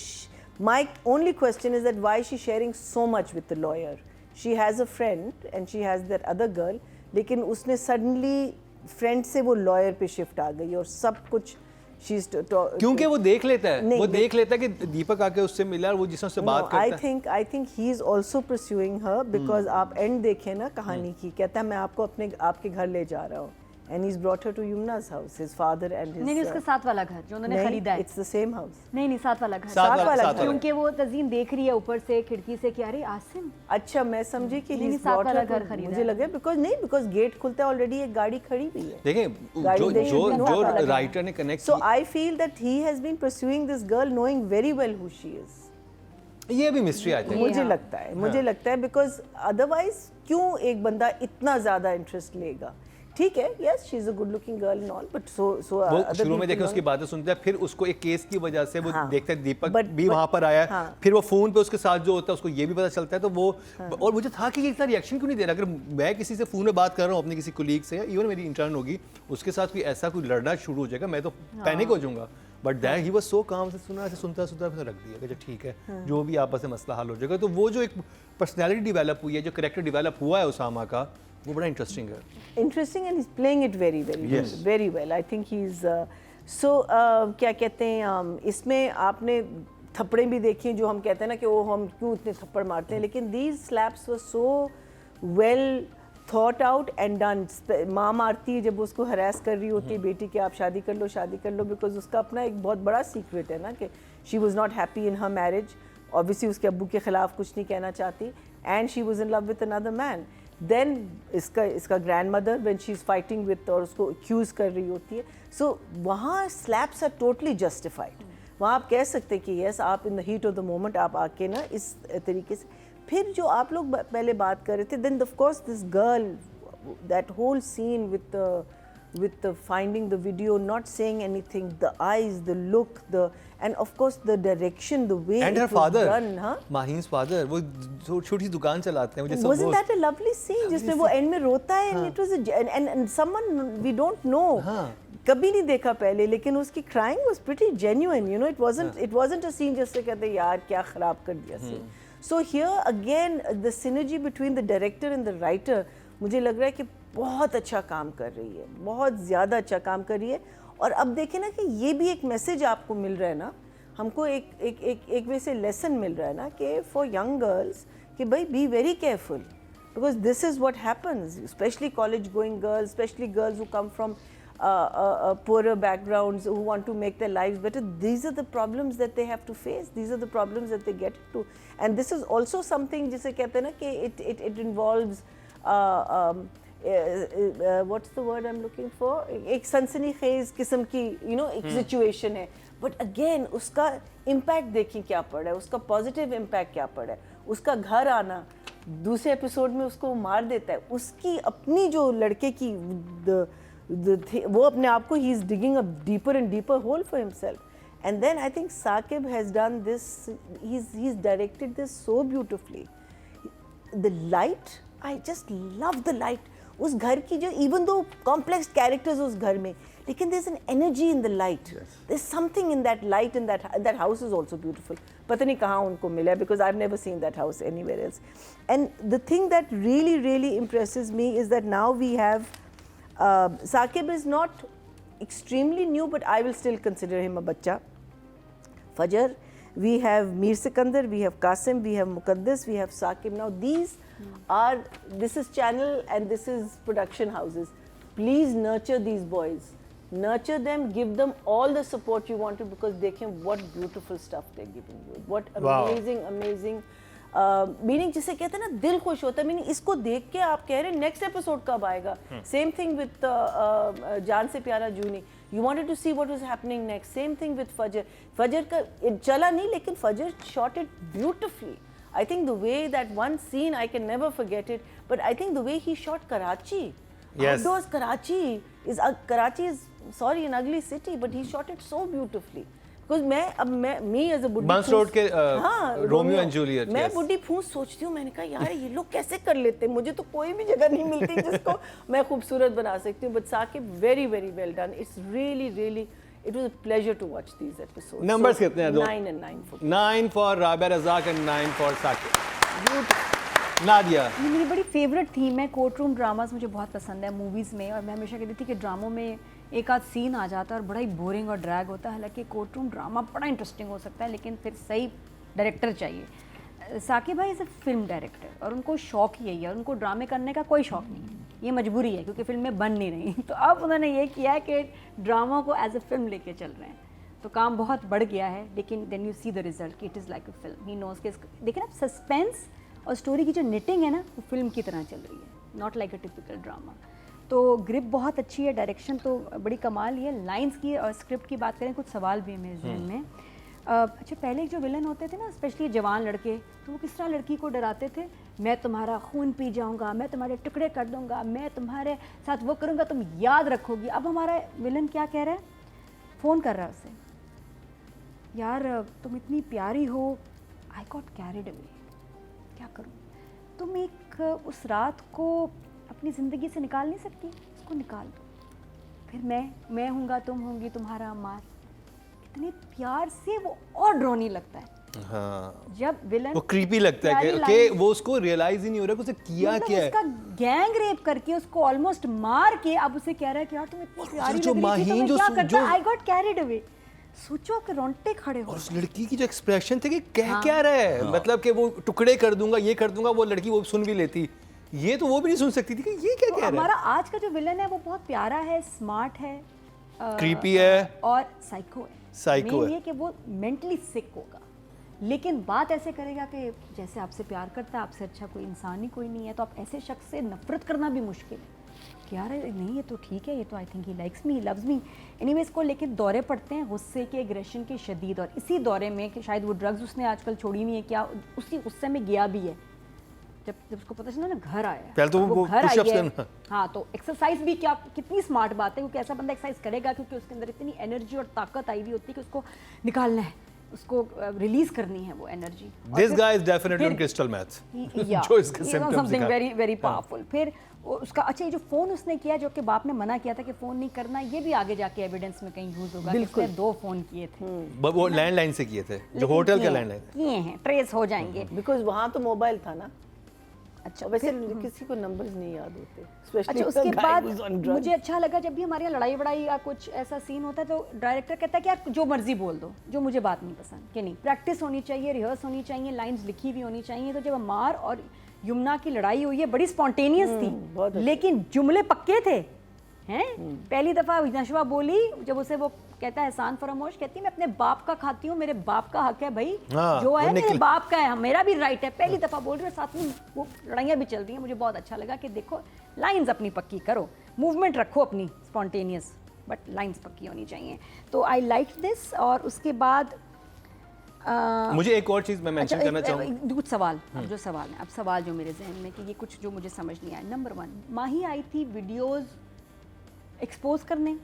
D: my only question is that why she sharing so much with the lawyer. She has a friend and she has that other girl, लेकिन उसने सडनली फ्रेंड से वो लॉयर पे शिफ्ट आ गई और सब कुछ
A: क्योंकि वो देख लेता है, वो देख लेता है कि दीपक आके उससे मिला और वो जिससे उससे बात करता है.
D: I think he is also pursuing her because आप एंड देखें ना कहानी की, कहता है मैं आपको आपके घर ले जा रहा हूँ. And he's brought her to Yumna's house, his father and his.
B: नहीं उसका साथ वाला घर जो उन्होंने खरीदा है.
D: It's the same house.
B: नहीं साथ वाला घर.
A: साथ वाला घर.
B: क्योंकि वो तज़ीन देख रही है ऊपर से खिड़की से कि अरे आसिम.
D: अच्छा मैं समझी कि
B: he's brought her घर खरीदा.
D: मुझे लगा because गेट खुलता है ऑलरेडी एक गाड़ी खड़ी हुई है.
A: देखिए जो राइटर ने connect.
D: So I feel that he has been pursuing this girl knowing very well who she is.
A: ये भी मिस्ट्री आई थिंक.
D: मुझे लगता है because otherwise क्यों एक बंदा इतना ज़्यादा इंटरेस्ट लेगा. ठीक है, yes she is a good looking girl and all, but so
A: वो शुरू में देखे उसकी बातें सुनते हैं, फिर उसको एक केस की वजह से वो देखते हैं दीपक भी वहां पर आया है, फिर वो फोन पे उसके साथ जो होता है उसको ये भी पता चलता है. तो वो और मुझे था कि इतना रिएक्शन क्यों नहीं दे रहा. अगर मैं किसी से फोन में बात कर रहा हूँ अपनी किसी कोलीग से, इवन मेरी इंटर्न होगी, उसके साथ कोई ऐसा कोई लड़ना शुरू हो जाएगा, मैं तो पैनिक हो जाऊंगा. But that he was so काम से सुना, ऐसे सुनता फिर रख दिया कि ठीक है जो भी आपस में मसला हल हो जाएगा. तो वो जो एक पर्सनैलिटी डेवलप हुई है, जो कैरेक्टर डेवलप हुआ है उसामा का, वो बड़ा इंटरेस्टिंग है.
D: Interesting and he is playing it very well. I think he is so क्या कहते हैं इसमें आपने थप्पड़े भी देखी जो हम कहते हैं ना कि वो हम क्यों इतने थप्पड़ मारते हैं, लेकिन these slaps were so well thought out and done. माँ मारती है जब उसको हरास कर रही होती है बेटी कि आप शादी कर लो, बिकॉज उसका अपना एक बहुत बड़ा सीक्रेट है ना कि she was not happy in her marriage. Obviously उसके अब्बू के खिलाफ कुछ नहीं कहना चाहती and she was in love with another man. Then इसका grandmother when she is fighting with और उसको एक्यूज़ कर रही होती है. सो वहाँ स्लैप्स आर टोटली जस्टिफाइड. वहाँ आप कह सकते हैं कि यस आप in the heat of the moment आप आके ना इस तरीके से. फिर जो आप लोग पहले बात कर रहे थे, then of course this girl, that whole scene with the finding the video, not saying anything, the eyes, the look, and of course the direction, the way
A: and
D: it
A: her
D: was
A: father,
D: done, huh?
A: Mahin's father, वो छोटी सी दुकान चलाते हैं. मुझे सब
D: Wasn't that a lovely scene जिसमें वो end में रोता है and it was and someone we don't know, कभी नहीं देखा पहले, लेकिन उसकी crying was pretty genuine, you know. It wasn't a scene जिससे कहते यार क्या खराब कर दिया scene. So here again the synergy between the director and the writer मुझे लग रहा है कि बहुत अच्छा काम कर रही है, बहुत ज़्यादा अच्छा काम कर रही है. और अब देखें ना कि ये भी एक मैसेज आपको मिल रहा है ना, हमको एक वे से लेसन मिल रहा है ना कि फॉर यंग गर्ल्स कि भाई be very careful, because this is what happens, specially college going girls, specially girls who come from poorer backgrounds, who want to make their lives better. These are the problems that they have to face. These are the problems that they get into. And this is also something जिसे कहते हैं ना कि it involves what's the word I'm looking for? एक सनसनीखेज किस्म की you know एक situation है, but again उसका impact देखिए क्या पड़ रहा है, उसका positive impact क्या पड़ रहा है. उसका घर आना, दूसरे एपिसोड में उसको मार देता है, उसकी अपनी जो लड़के की वो अपने आप को he is digging a deeper and deeper hole for himself. And then I think Saqib has done this, he's directed this so beautifully. The light, I just love the light. उस घर की जो even though complex characters उस घर में, लेकिन there's an energy in the light. Yes. There's something in that light, and that house is also beautiful. पता नहीं कहाँ उनको मिला, because I've never seen that house anywhere else. And the thing that really impresses me is that now we have Saqib is not extremely new, but I will still consider him a bachcha. Fajr, we have Mir Sikandar, we have Qasim, we have Muqaddas, we have Saqib. Now these are, this is channel and this is production houses. Please nurture these boys. Nurture them, give them all the support you want to, because देखें what beautiful stuff they're giving you. What amazing meaning जिसे कहते हैं ना दिल खुश होता है. मीनिंग इसको देख के आप कह रहे हैं नेक्स्ट एपिसोड कब आएगा. Same thing with Jaan se Pyara Juni, you wanted to see what was happening next. Same thing with Fajar. Fajar का चला नहीं, लेकिन Fajar shot it beautifully. I think the way that one scene, I can never forget it, but I think the way he shot Karachi.
A: Yes.
D: Karachi is sorry, an ugly city, but he shot it so beautifully. Because मैं मी एज अ बुड्ढी
A: बंस
D: फूस-
A: रोड के
D: हाँ,
A: रोमियो एंड जूलियट,
D: मैं
A: yes.
D: बुड्ढी फूस सोचती हूँ, मैंने कहा यार ये लोग कैसे कर लेते हैं, मुझे तो कोई भी जगह नहीं मिलती जिसको मैं खूबसूरत बना सकती हूँ, but Saqib very very well done, it's really really it was a pleasure to watch these episodes.
A: Numbers कितने हैं?
D: 9 and 9 for
A: 9 for Rabia Razaq and 9 for Saqib. Nadia,
B: ये मेरी बड़ी फेवरेट थीम है। कोर्ट रूम ड्रामास मुझे बहुत पसंद है मूवीज़ में, और मैं हमेशा कहती थी कि ड्रामों में एक आध सीन आ जाता है और बड़ा ही बोरिंग और ड्रैग होता है, हालांकि कोर्ट रूम ड्रामा बड़ा इंटरेस्टिंग हो सकता है, लेकिन फिर सही डायरेक्टर चाहिए। साकिब भाई इज़ अ फिल्म डायरेक्टर और उनको शौक ही यही है, और उनको ड्रामे करने का कोई शौक नहीं है, ये मजबूरी है क्योंकि फिल्में बन नहीं रही। तो अब उन्होंने ये किया है कि ड्रामा को एज अ फिल्म लेके चल रहे हैं, तो काम बहुत बढ़ गया है, लेकिन then you see the result कि it is like a film. He knows के देखिए ना, सस्पेंस और स्टोरी की जो निटिंग है ना, वो फिल्म की तरह चल रही है, not like a typical drama. तो ग्रिप बहुत अच्छी है, डायरेक्शन तो बड़ी कमाल ही है। लाइंस की और स्क्रिप्ट की बात करें, कुछ सवाल भी है मेरे जहन में। अच्छा, पहले जो विलन होते थे ना, स्पेशली जवान लड़के, तो वो किस तरह लड़की को डराते थे, मैं तुम्हारा खून पी जाऊंगा, मैं तुम्हारे टुकड़े कर दूंगा, मैं तुम्हारे साथ वो करूंगा, तुम याद रखोगी। अब हमारा विलन क्या कह रहा है, फ़ोन कर रहा है उसे, यार तुम इतनी प्यारी हो, आई गॉट कैरिड अवे, क्या करूं, तुम एक उस रात को अपनी ज़िंदगी से निकाल नहीं सकती, इसको निकाल दो, फिर मैं हूँगा, तुम होंगी तुम्हारा मार। इतने प्यार से वो और ड्रोनी लगता है।
A: हाँ,
B: जब विलन
A: वो क्रीपी लगता है
B: प्यारी
A: कि
B: लाइन-
A: वो उसको रियलाइज ही नहीं हो रहा कि उसे किया
B: मतलब
A: क्या है।
B: उसका गैंग रेप करके उसको ऑलमोस्ट मार के अब उसे कह रहा है कि यार तुम इतनी प्यारी
A: जो
B: लग रही थी,
A: माहीन
B: तो मैं
A: जो
B: क्या
A: सु-
B: करता,
A: जो-
B: आई गॉट कैरिड अवे। सोचो कि रोंगटे खड़े हो
A: और उस लड़की की जो एक्सप्रेशन थे कि कह क्या रहा है, मतलब कि वो टुकड़े कर दूंगा, ये कर दूंगा, वो लड़की वो सुन भी लेती, ये तो वो भी नहीं सुन सकती थी कि ये क्या
B: तो
A: कह रहा
B: हमारा
A: है।
B: आज का जो विलन है वो बहुत प्यारा है, स्मार्ट है,
A: क्रीपी है
B: और साइको है।
A: साइको
B: Main
A: है।
B: ये कि वो मेंटली सिक होगा, लेकिन बात ऐसे करेगा कि जैसे आपसे प्यार करता है, आपसे अच्छा कोई इंसान ही कोई नहीं है, तो आप ऐसे शख्स से नफरत करना भी मुश्किल है कि यार नहीं ये तो ठीक है, ये तो I think he likes me, loves me. Anyways को लेकिन दौरे पड़ते हैं गुस्से के, एग्रेशन के शदीद, और इसी दौरे में कि शायद वो ड्रग्स उसने आजकल छोड़ी नहीं है क्या, उसी गुस्से में गया भी है। जब उसको पता चला ना घर आया है,
A: पहले तो
B: अब
A: वो
B: घर
A: push-ups
B: आई है,
A: करना।
B: हाँ, तो एक्सरसाइज भी क्या, कितनी स्मार्ट बात है, क्योंकि ऐसा बंदा एक्सरसाइज करेगा क्योंकि उसके अंदर इतनी एनर्जी और ताकत आई हुई होती है कि उसको निकालना है, उसको रिलीज करनी है वो energy.
A: This guy is definitely on crystal math जो इसके सिम्पटम्स
B: समथिंग
A: दिखा।
B: Very very powerful. फिर उसका अच्छा, ये जो फोन उसने किया, जो कि बाप ने मना किया था कि फोन नहीं करना, ये भी आगे जाके एविडेंस में कहीं यूज होगा। बिल्कुल, 2 फोन किए थे,
A: वो लैंडलाइन से किए थे, जो
B: लेकिन
A: होटल का
B: किए-
A: लैंडलाइन।
B: किए हैं, ट्रेस हो जाएंगे।
D: बिकॉज वहाँ तो मोबाइल था ना।
B: अच्छा,
D: वैसे किसी को नंबर्स नहीं याद होते, स्पेशली
B: अच्छा, उसके बाद मुझे अच्छा लगा जब भी हमारे यहाँ लड़ाई वड़ाई या कुछ ऐसा सीन होता है तो डायरेक्टर कहता है कि यार जो मर्जी बोल दो, जो मुझे बात नहीं पसंद, कि नहीं, प्रैक्टिस होनी चाहिए, रिहर्स होनी चाहिए, लाइंस लिखी हुई होनी चाहिए। तो जब अमार और यमुना की लड़ाई हुई है, बड़ी स्पॉन्टेनियस
D: बहुत
B: थी,
D: अच्छा।
B: लेकिन जुमले पक्के थे हैं। पहली दफ़ा नशवा बोली जब उसे वो कहता है, एहसान फरामोश कहती है मैं अपने बाप का खाती हूँ, मेरे बाप का हक है भाई,
A: हाँ,
B: जो
A: वो
B: है मेरे
A: निकल-
B: बाप का है, मेरा भी राइट है। पहली दफ़ा बोल रही है, साथ में वो लड़ाइयाँ भी चल रही हैं। मुझे बहुत अच्छा लगा कि देखो लाइंस अपनी पक्की करो, मूवमेंट रखो अपनी स्पॉन्टेनियस, बट लाइंस पक्की होनी चाहिए। तो आई लाइक दिस। और उसके बाद
A: मुझे एक और चीज मैं मेंशन करना चाहूँगा।
B: कुछ सवाल, अब जो सवाल है, अब सवाल जो मेरे जहन में कि ये कुछ जो मुझे समझ नहीं आया। नंबर 1, माही आई थी वीडियोस एक्सपोज करने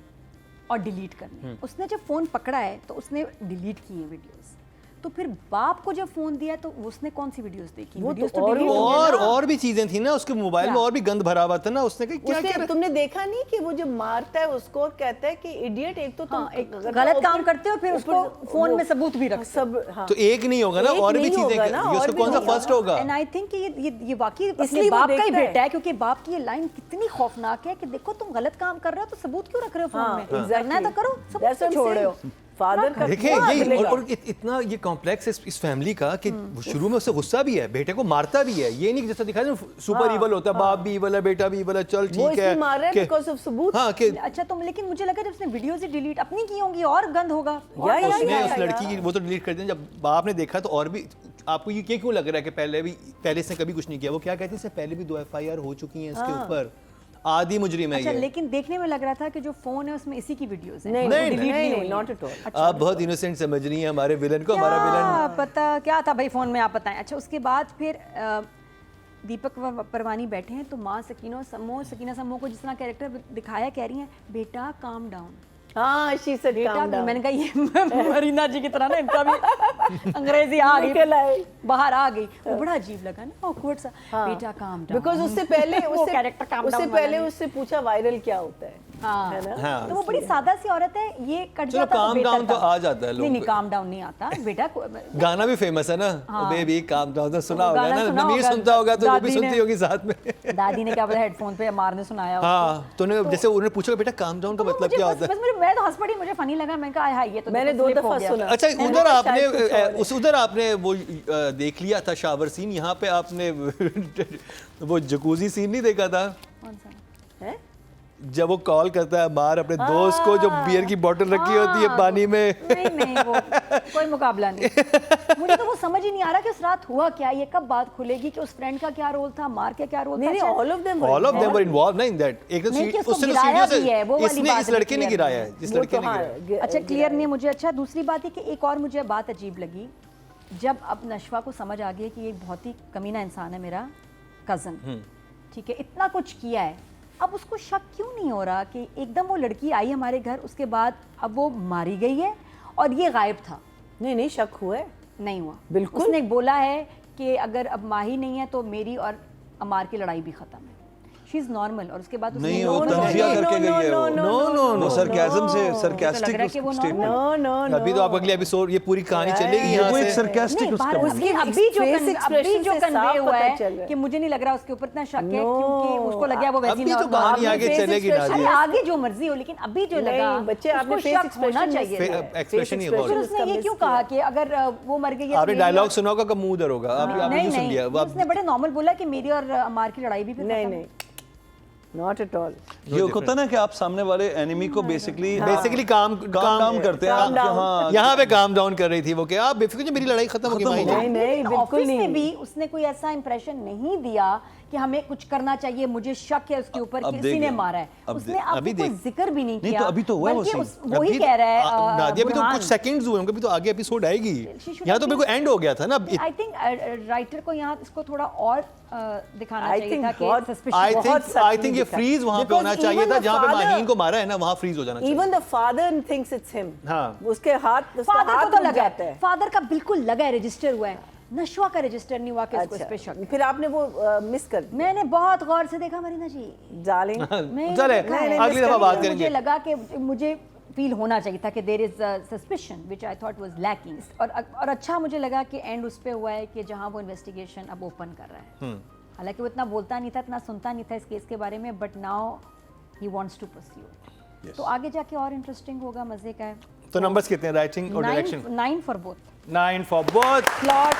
B: और डिलीट करने। उसने जब फ़ोन पकड़ा है तो उसने डिलीट किए हैं वीडियोस, तो फिर बाप को जब फ़ोन दिया तो उसने कौन सी वीडियोस देखी?
D: वो
B: वीडियोस
D: तो
B: तो
D: और
B: delete
D: भी
B: हो गई ना।
A: और भी चीजें थी ना उसके मोबाइल में,
B: क्या?
A: और भी गंद भरा हुआ था ना। उसने कहा क्या
D: उसने
A: क्या
D: तुमने देखा नहीं कि वो जब मारता है उसको और कहता है कि इडियट, एक तो तुम
B: हाँ, एक गलत काम करते हो, फिर उसको फ़ोन में सबूत भी रख
D: सब। हाँ,
A: तो एक नहीं होगा ना,
D: एक
A: और भी
D: नहीं
A: चीजें,
D: होगा ना,
A: ये
D: और
A: उसका
D: भी
A: कौन सा
D: होगा।
A: फर्स्ट होगा?
B: एंड आई थिंक ये वाकई
D: इसलिए
B: अपने
D: वो
B: बाप का ही
D: देखता है।
B: बेटा है, क्योंकि बाप की ये लाइन कितनी खौफनाक है कि देखो तुम गलत काम कर रहे हो तो सबूत क्यों रख रहे हो फ़ोन में? करना है तो करो, सबूत क्यों छोड़ रहे हो?
D: फादर का
A: देखिए
D: क्या
A: ये
D: मिलेगा?
A: और इतना ये कॉम्प्लेक्स है इस फैमिली का कि वो शुरू में उससे गुस्सा भी है, बेटे को मारता भी है। ये नहीं कि जैसा दिखाया ना सुपर इवल होता है, बाप भी इवल है, बेटा भी इवल है, चल
D: वो
A: ठीक है
D: इसलिए मार रहा है
A: कि-
D: बिकॉज ऑफ सबूत।
A: हाँ कि
B: अच्छा, तुम, लेकिन मुझे लगा जब उसने वीडियोस ही डिलीट अपनी की होंगी और गंद होगा। और
D: या,
B: क्या
A: उसने
B: किया
A: उस
B: है?
A: लड़की की वो तो डिलीट कर दिया। जब बाप ने देखा तो और भी आपको ये क्यों लग रहा है कि पहले इसने कभी कुछ नहीं किया? वो क्या कहते हैं, इससे पहले भी 2 FIR हो चुकी हैं इसके ऊपर, आदि मुजरिम है
B: अच्छा,
A: ये।
B: लेकिन देखने में लग रहा था कि जो फोन है उसमें इसी की वीडियोस हैं।
D: नहीं,
B: वो
A: नहीं,
B: delete
D: नहीं,
B: हुई हैं।
D: not at all।
B: अच्छा,
A: आप बहुत इनोसेंट समझ रही हैं हमारे विलन को। हमारा विलन
B: क्या पता क्या था भाई फोन में, आप बताएं। अच्छा, उसके बाद फिर दीपक परवानी बैठे हैं तो माँ सकीना समो को जिस तरह कैरेक्टर दिखाया, कह रही हैं बेटा काम डाउन,
D: हाँ, she said
B: बेटा
D: calm
B: भी,
D: down.
B: मैंने कहा ये मरीना जी की तरह ना इनका भी अंग्रेजी आ
D: निकल आई।
B: गई, बाहर आ गई। वो बड़ा अजीब लगा ना, awkward सा। बेटा काम डाउन,
D: बिकॉज उससे पहले
B: वो कैरेक्टर काम
D: उससे
B: डाउन
D: पहले उससे पूछा वायरल क्या होता है।
B: हाँ,
D: है ना?
A: हाँ।
B: तो वो बड़ी सादा सी औरत है, ये कट
A: चलो
B: जाता
A: calm
B: बेहतर
A: down तो
B: था।
A: आ जाता है लोगों
B: नहीं
A: को।
B: काम डाउन नहीं आता बेटा
A: गाना भी फेमस है ना, बेबी काम डाउन, तो सुना होगा
B: गाना
A: ना,
B: सुना
A: नमीर
B: होगा,
A: सुनता होगा तो वो भी
B: दादी
A: सुनती
B: ने-
A: होगी साथ में।
B: दादी ने क्या बोला हेडफोन पे, अमार ने सुनाया उसको।
A: हाँ, तो जैसे उन्होंने पूछा बेटा काम डाउन का
B: तो
A: मतलब
B: मुझे
A: क्या
B: बस-
A: होता है?
B: बस मैं तो हंस पड़ी, मुझे फनी लगा। मैं कहा हाय ये तो
D: मैंने
B: देखो
D: 2
B: slip हो
D: दफा
B: गया।
D: सुना।
A: अच्छा,
D: मैंने
A: उधर
D: कहा
A: आपने
D: शायद कुछ और है।
A: उधर आपने वो देख लिया था शावर सीन, यहाँ पे आपने वो जकूजी सीन नहीं देखा था?
B: कौन सा?
D: हैं?
A: जब वो कॉल करता है बाहर अपने दोस्त को, जो बियर की बोतल रखी होती है पानी में।
B: नहीं नहीं, वो कोई मुकाबला नहीं। मुझे तो वो समझ ही नहीं आ रहा कि उस रात हुआ क्या, ये कब बात खुलेगी कि उस फ्रेंड का क्या रोल था, मार के क्या रोल था।
D: नहीं,
B: अच्छा,
D: all of them
A: all of them were involve in that. एक तो
B: नहीं कि उसको
A: उसने तो
B: गिराया
A: सीढ़ियों
B: भी है, वो
A: से
B: वाली
A: इसने
B: बात
A: इस लड़के ने
B: clear
A: गिराया
B: नहीं
A: है, जिस
D: वो
A: लड़के
D: तो
A: ने
D: हाँ,
A: गिराया।
B: अच्छा क्लियर नहीं है मुझे। अच्छा दूसरी बात है कि एक और मुझे बात अजीब लगी, जब अब नशवा को समझ आ गया कि ये बहुत ही कमीना इंसान है मेरा कज़न, ठीक है, इतना कुछ किया है, अब उसको शक क्यों नहीं हो रहा कि एकदम वो लड़की आई हमारे घर, उसके बाद अब वो मारी गई है और ये गायब था?
D: नहीं शक हुआ है।
B: नहीं हुआ।
D: बिल्कुल।
B: उसने बोला है कि अगर अब माही नहीं है तो मेरी और अमार की लड़ाई भी खत्म है। She is normal. और उसके बाद उसने
C: नहीं,
B: no,
C: वो
B: no,
C: तंजिया
B: no,
C: करके
B: no,
C: गई है
B: no,
C: वो।
B: no,
A: No, no,
C: वो
A: no,
C: सरकाज़म से
B: मुझे तो लग
C: सरकास्टिक
B: रहा है कि वो
C: स्टेटमेंट।
D: नो नो
A: अभी तो आप अगले एपिसोड ये पूरी कहानी चलेगी
C: वो
A: यहाँ
C: एक
A: से।
C: सरकास्टिक
B: नहीं, बाहर
C: उसका
B: उसकी
D: उसकी
B: अभी जो
D: face
B: अभी
D: expression
B: जो
D: से
B: कन्वे
D: साफ
B: हुआ
D: पता
B: है
D: चल रहा है।
B: कि मुझे नहीं लग रहा उसके ऊपर इतना शक है,
D: No,
B: क्योंकि उसको लग गया वो वैसी
A: अभी तो
B: normal-
A: कहानी
D: आपने
A: आगे
D: face
A: चलेगी
D: expression-
B: अरे
A: नादिया।
B: आगे जो मर्जी हो, लेकिन अभी जो
D: नहीं,
B: लगा
D: बच्चे, आपने
B: उसको
D: face
B: शक होना
D: expression
B: चाहिए
A: Face-
B: था।
A: expression ही
D: Face
A: बहुत।
B: फिर उसने ये क्यों कहा कि अगर वो मर गई है तो
A: आपने
B: मेरी
A: डायलॉग
B: और-
A: सुना होगा कब मुंह उधर होगा, आपने
B: नहीं
A: क्यों सुन लिया?
B: नहीं, उसने बड़े नॉर्मल बोला कि मेरी और अमार की लड़ाई भी फिर
D: नहीं
B: खत्म।
D: नहीं नॉट एट ऑल।
C: ये होता है ना कि आप सामने वाले एनिमी को बेसिकली
A: बेसिकली काम
C: डाउन करते हैं।
D: calm down।
C: हाँ,
A: यहाँ पे काम डाउन कर रही थी वो कि आप बेफिक्र, मेरी लड़ाई खत्म होगी
C: खत्म
A: माही
C: हो
A: जी।
C: गई।
D: नहीं
B: लेकिन
D: बिल्कुल
B: ऑफिस में
D: नहीं।
B: भी उसने कोई ऐसा इंप्रेशन नहीं दिया कि हमें कुछ करना चाहिए, मुझे शक है उसके ऊपर
C: अब
B: कि
C: देख
B: इसी ने
C: लिया।
B: मारा है।
C: अब
B: उसने
C: देख-
B: आपको
A: अभी
B: कोई
A: देख।
B: जिक्र भी नहीं
C: नहीं,
B: किया।
C: तो अभी तो हुआ वो
B: बल्कि
C: scene।
B: वही
A: अभी-
B: कह रहा है
A: नादिया, अभी तो
B: बुरहान।
A: कुछ सेकंड्स हुए होंगे, अभी तो आगे एपिसोड आएगी।
B: She should
A: यहाँ तो
B: have
A: बिल्कुल एंड हो गया था ना।
B: आई थिंक राइटर को यहाँ इसको थोड़ा और दिखाना
D: I
B: चाहिए
D: think
B: था
D: बहुत-
B: कि
A: आई
B: suspicious
A: थिंक
D: subtly
A: ये
D: दिखा।
A: फ्रीज वहाँ पे
D: Because
A: होना चाहिए
D: even
A: था
D: the
A: जहाँ पे
D: father-
A: माहीन को मारा है ना, वहाँ फ्रीज हो जाना चाहिए।
D: Even the father thinks it's him.
A: हाँ।
D: उसके हाथ उसका
B: फादर
D: हाथ
B: को तो
D: रुक
B: लगा
D: जाता है।
B: फादर का बिल्कुल लगा है, रजिस्टर हुआ है। नशवा का रजिस्टर नहीं हुआ कि उसको इस पे शक
D: अच्छा
B: है।
D: फिर आपने वो मिस कर दिया
B: मैंने बहुत गौर से देखा मरीना जी।
D: डार्लिंग।
B: मैंने
A: चले,
B: देखा है।
A: अगली दफा बात करेंगे।
B: मुझे लगा कि मुझे फील होना चाहिए था कि there is suspicion which I thought was lacking. और अच्छा मुझे लगा कि एंड उस पे हुआ है कि जहां वो इन्वेस्टिगेशन अब ओपन कर रहा है। हालांकि वो इतना बोलता नहीं था, इतना सुनता नहीं था इस केस के बारे में, but now he wants to pursue. तो आगे जाके और इंटरेस्टिंग होगा, मजे का है।
A: तो नंबर्स कितने, राइटिंग और direction?
B: 9 for both,
A: 9 for both.
B: Plot,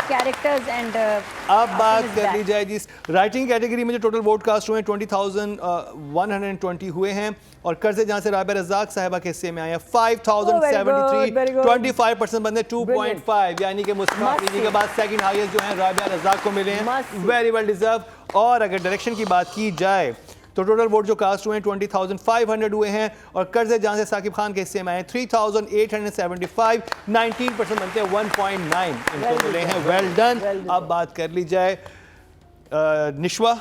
B: characters and
A: अब बात कर ली जाए जी राइटिंग कैटेगरी में जो टोटल वोट कास्ट हुए हैं 20,120 हुए हैं, और कर्जे जहां से राबिया रज़ाक साहिबा के हिस्से में आए हैं 5,073,
D: very good.
A: 25% बंदे 2.5, यानी कि मुस्कान अफरीदी के बाद सेकंड हाईएस्ट जो है राबिया रज़ाक को मिले हैं,
D: Must see.
A: Very well deserve. और अगर डायरेक्शन की बात की जाए तो टोटल वोट जो कास्ट हुए हैं 20,500 हुए हैं, और कर्जे जहां से साकिब खान के हिस्से में आए 3,875, 19% बनते हैं 1.9 इनको मिले हैं। Well done. अब बात कर ली जाए
C: निश्वा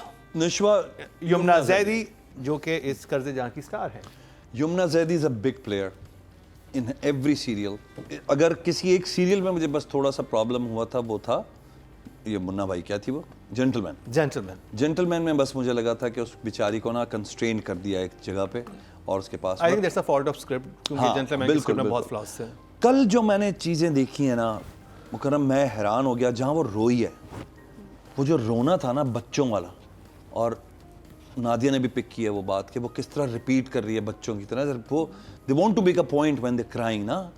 A: यमुना जैदी जो कि इस कर्जे जहां की स्टार है।
C: Yamuna Zaidi is a big player in every serial. अगर किसी एक सीरियल में मुझे बस थोड़ा सा प्रॉब्लम हुआ था, वो था ये मुन्ना भाई, क्या थी वो, जेंटलमैन। जेंटलमैन में बस मुझे लगा था कि उस बेचारी को ना कंस्ट्रेन कर दिया एक जगह पे, और उसके पास
A: I think that's a fault of script, क्योंकि
C: हाँ,
A: जेंटलमैन की
C: बिल्कुल,
A: स्क्रिप्ट में बहुत
C: बिल्कुल।
A: फ्लॉस थे।
C: कल जो मैंने चीज़ें देखी हैं ना मुकर्रम, मैं हैरान हो गया। जहाँ वो रोई है, वो जो रोना था ना बच्चों वाला, और नादिया ने भी पिक की है वो बात कि वो किस तरह रिपीट कर रही है बच्चों की तरह। वो they want to make a point when they crying ना,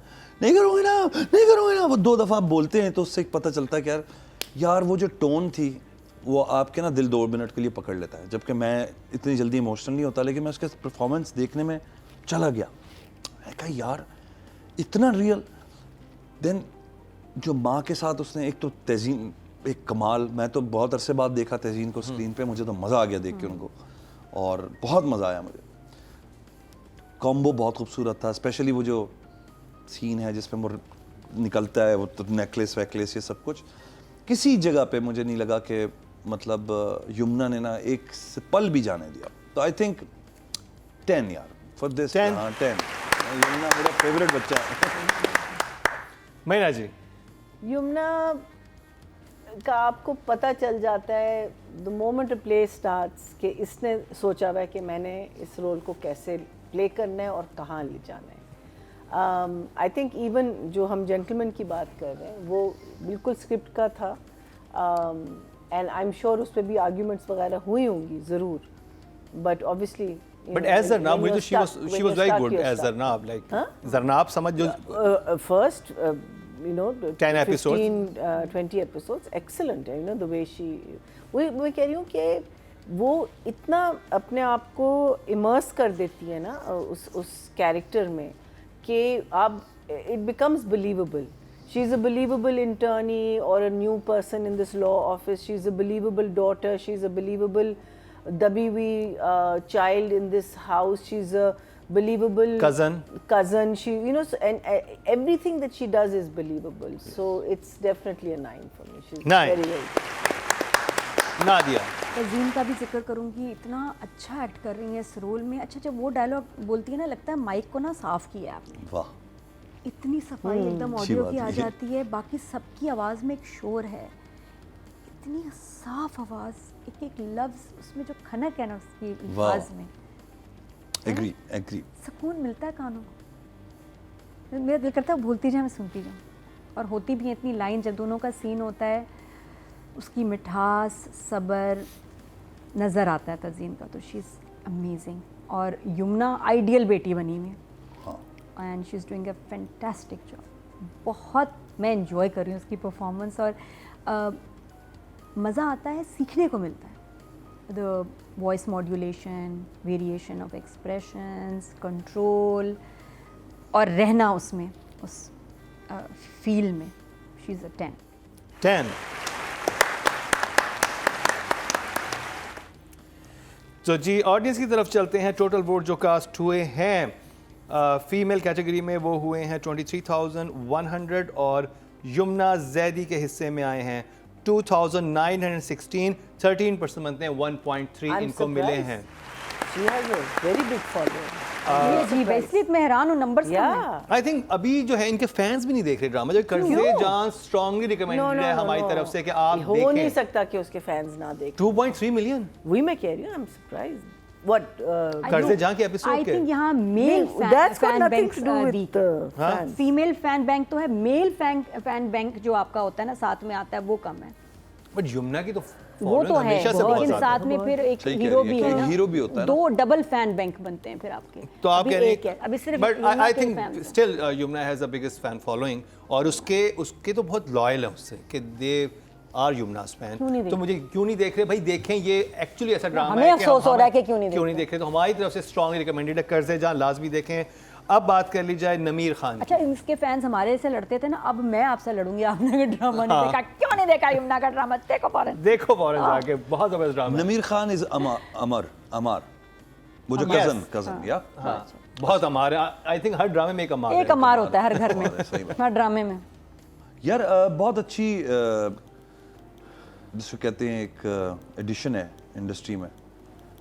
C: नहीं करोगे ना, नहीं करोगे ना, वो 2 दफ़ा बोलते हैं तो उससे पता चलता है कि यार वो जो टोन थी वो आपके ना दिल 2 मिनट के लिए पकड़ लेता है। जबकि मैं इतनी जल्दी इमोशनल नहीं होता, लेकिन मैं उसके परफॉर्मेंस देखने में चला गया। मैं कहा यार इतना रियल। देन जो माँ के साथ उसने, एक तो तज़ीन एक कमाल, मैं तो बहुत अरसे बाद देखा तज़ीन को स्क्रीन पे, मुझे तो मज़ा आ गया देख के उनको, और बहुत मज़ा आया मुझे। कॉम्बो बहुत खूबसूरत था, स्पेशली वो जो सीन है जिसमें वो निकलता है वो तो नेकलेस वैकलेस ये सब कुछ, किसी जगह पे मुझे नहीं लगा कि मतलब यमुना ने ना एक पल भी जाने दिया। तो आई थिंक 10 यार फॉर दिस
A: 10?
C: हाँ 10। यमुना मेरा फेवरेट बच्चा है।
A: महीना जी,
D: यमुना का आपको पता चल जाता है द मोमेंट प्ले स्टार्ट्स कि इसने सोचा हुआ है कि मैंने इस रोल को कैसे प्ले करना है और कहाँ ले जाना है। आई थिंक इवन जो हम जेंटलमैन की बात कर रहे हैं वो बिल्कुल स्क्रिप्ट का था, एंड आई एम श्योर उस पर भी आर्ग्यूमेंट्स वगैरह हुई होंगी ज़रूर, but obviously
A: but as Zarnab मुझे she was very good as Zarnab, like Zarnab समझ जो
D: first, you know,
A: 10 episodes.
D: 15, 20 episodes, excellent है, you know, the way she, वो कह रही हूँ कि वो इतना अपने आप को इमर्स कर देती है ना उस कैरेक्टर में कि आप it becomes believable. She's a believable internee or a new person in this law office. She's a believable daughter. She's a believable WV child in this house. She's a believable cousin. She, you know, so, and everything that she does is believable. So it's definitely a 9 for me. She's
A: 9.
D: very very
A: Nadia,
B: Tazeen का भी जिक्र करूँगी, इतना अच्छा एक्ट कर रही है इस रोल में। अच्छा, जब वो डायलॉग बोलती है ना, लगता है माइक को ना साफ़ किया है आपने।
C: वाह,
B: इतनी सफाई एकदम ऑडियो की आ जाती है, बाकी सबकी आवाज़ में एक शोर है, इतनी साफ आवाज़, एक एक लफ्ज़ उसमें जो खनक है ना उसकी आवाज़ में,
C: एग्री एग्री,
B: सुकून मिलता है कानों को। मेरा दिल करता है भूलती जाए, मैं सुनती जाऊँ। और होती भी है इतनी लाइन, जब दोनों का सीन होता है, उसकी मिठास, सब्र नज़र आता है तज़ीन का, तो शी इज़ अमेजिंग। और यमुना आइडियल बेटी बनी हुई है and she is doing a fantastic job. बहुत मैं एंजॉय कर रही हूँ उसकी परफॉर्मेंस, और मज़ा आता है, सीखने को मिलता है। The voice modulation, variation of expressions, control, और रहना उसमें, उस फील में। She is a 10।
A: तो जी ऑडियंस की तरफ चलते हैं। टोटल वोट जो कास्ट हुए हैं फीमेल कैटेगरी में वो हुए हैं 23,100 और यमुना जैदी के हिस्से में आए हैं 2,916। 13% बनते हैं, 1.3 इनको मिले हैं।
D: She has a very big following.
B: जी, इसलिए मैं हैरान हूँ, नंबर्स कम हैं।
D: Yeah.
A: आई थिंक अभी जो है इनके फैंस भी नहीं देख रहे ड्रामा, जो कर्जे जान स्ट्रांगली रिकमेंडेड है हमारी तरफ से कि आप
D: हो
A: देखें।
D: नहीं सकता कि उसके फैंस ना देखें।
A: 2.3 मिलियन
D: वही मैं कह रही हूँ, आई एम सरप्राइज्ड। What?
A: कर्जे जान के एपिसोड
B: आई
A: के
B: थिंक यहाँ male
D: That's got
B: fan
D: nothing
B: bank
D: to do with fans.
B: Female fan bank तो है, मेल फैन बैंक जो आपका होता है ना साथ में आता है, वो कम है।
A: बट यमुना की तो
B: वो तो है,
A: हमेशा से बहुत
B: लेकिन
A: ज्यादा
B: साथ में फिर एक
C: सही कह
B: हीरो
C: रही है,
B: भी है
C: कि
B: ना,
C: हीरो भी होता है ना।
B: 2 डबल फैन बैंक बनते हैं फिर आपके।
A: तो आप
B: अभी
A: कह रहे
B: एक है, अभी सिर्फ
A: बट
B: यमुना
A: आई
B: के
A: थिंक
B: fans हैं।
A: Still Yamuna has the biggest fan following, और उसके तो बहुत लॉयल है उससे कि दे आर यमुना's
B: क्यों नहीं
A: फैन।
B: देख
A: तो मुझे क्यों नहीं देख रहे भाई, देखें, ये एक्चुअली ऐसा ड्रामा
B: हमें
A: है कि
B: अफसोस हो रहा है कि क्यों नहीं
A: देख रहे। तो हमारी तरफ से स्ट्रांगली रिकमेंडेड है, कर्जे जान लाजमी देखें। अब बात कर ली जाए नमीर खान की।
B: अच्छा, इसके फैंस हमारे से लड़ते थे ना, अब मैं आपसे लड़ूंगी, आपने ड्रामा नहीं देखा, क्यों नहीं देखा यमुना का ड्रामा? देखो फौरन,
A: देखो फौरन जाके, बहुत जबरदस्त ड्रामा है।
C: नमीर खान इज अमर, वो जो
A: Yes.
C: कजन या
A: हाँ, बहुत अमार है। आई थिंक हर ड्रामे में एक अमार
B: एक अमार होता है हर घर में,
C: सही में।
B: हर ड्रामे में।
C: यार बहुत अच्छी जिसको कहते हैं एक एडिशन है इंडस्ट्री में।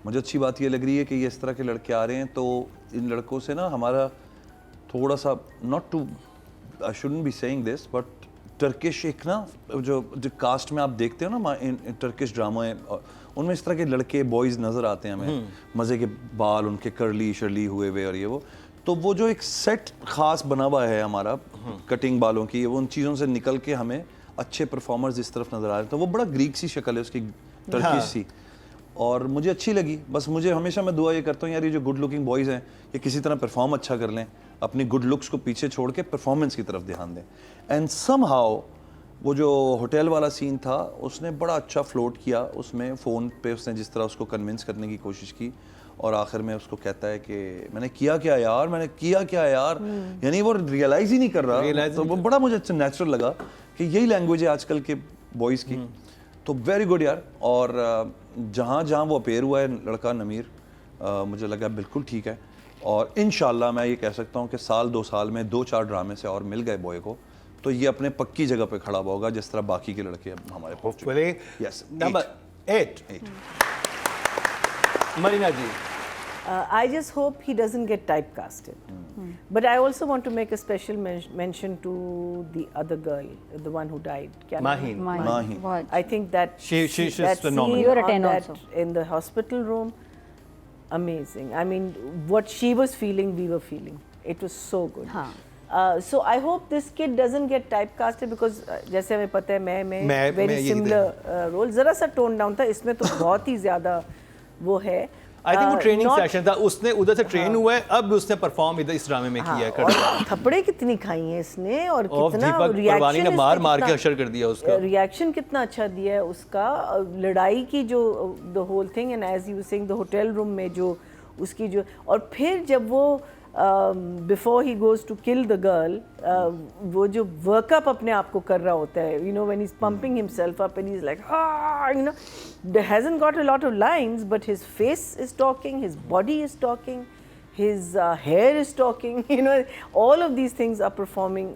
C: मुझे अच्छी बात ये लग रही है कि ये इस तरह के लड़के आ रहे हैं, तो इन लड़कों से ना हमारा थोड़ा सा, not too, I shouldn't be saying this, but Turkish एक ना जो कास्ट में आप देखते हो ना इन टर्किश ड्रामा है, उनमें इस तरह के लड़के बॉयज़ नज़र आते हैं हमें, मज़े के बाल उनके करली शर्ली हुए हुए और ये वो, तो वो जो एक सेट ख़ास बना हुआ है हमारा कटिंग बालों की, वो उन चीज़ों से निकल के हमें अच्छे परफॉर्मर्स इस तरफ नज़र आ रहे हैं। तो वो बड़ा ग्रीक सी शक्ल है उसकी, टर्किश सी, और मुझे अच्छी लगी। बस मुझे हमेशा मैं दुआ ये करता हूँ यार, ये जो गुड लुकिंग बॉयज़ हैं ये किसी तरह परफॉर्म अच्छा कर लें, अपनी गुड लुक्स को पीछे छोड़ के परफॉर्मेंस की तरफ ध्यान दें। एंड समहाउ वो जो होटल वाला सीन था उसने बड़ा अच्छा फ्लोट किया, उसमें फ़ोन पे उसने जिस तरह उसको कन्विंस करने की कोशिश की, और आखिर में उसको कहता है कि मैंने किया क्या यार, यानी वो रियलाइज़ ही नहीं कर रहा। तो वो बड़ा मुझे अच्छा नेचुरल लगा कि यही लैंग्वेज है आजकल के बॉयज़ की। तो वेरी गुड यार। और जहाँ जहाँ वो अपेयर हुआ है लड़का नमीर, मुझे लगा बिल्कुल ठीक है, और इंशाल्लाह मैं ये कह सकता हूँ कि साल 2 साल में 2-4 ड्रामे से और मिल गए बॉय को, तो ये अपने पक्की जगह पे खड़ा होगा जिस तरह बाकी के लड़के अब हमारे पहुंच चुके हैं।
A: Number 8 Marina ji,
D: I just hope he doesn't get typecasted. But I also want to make a special mention to the other girl, the one who died. Kya naam hai?
A: Maheen.
C: Maheen.
B: What?
D: I think that
A: She's
D: that
A: phenomenal.
D: scene
B: You're a
D: on
B: 10
D: that
B: also.
D: in the hospital room, amazing. I mean, what she was feeling, we were feeling. It was so good.
B: हाँ.
D: So I hope this kid doesn't get typecasted because जैसे हमें पता है मैं very
A: यही
D: similar role, जरा सा tone down था, इसमें तो बहुत ही ज़्यादा वो है.
A: आई थिंक वो ट्रेनिंग
D: not-
A: सेशन था, उसने उधर से ट्रेन हुआ है, अब उसने परफॉर्म इधर इस ड्रामे में किया है
D: हाँ,
A: करता
D: और थप्पड़े कितनी खाई हैं इसने और
A: और
D: कितना
A: दीपक परवानी ने
D: रिएक्शन
A: मार मार के अशर कर दिया उसका।
D: रिएक्शन कितना अच्छा दिया है उसका, लड़ाई की जो the whole thing and as you saying the hotel room में जो उसकी जो, और फिर जब वो before he goes to kill the girl, वो जो वर्कअप अपने आप को कर रहा होता है, you know when he is pumping himself up and he is like you know, hasn't got a lot of lines but his face is talking, his body is talking, his hair is talking, you know, all of these things are performing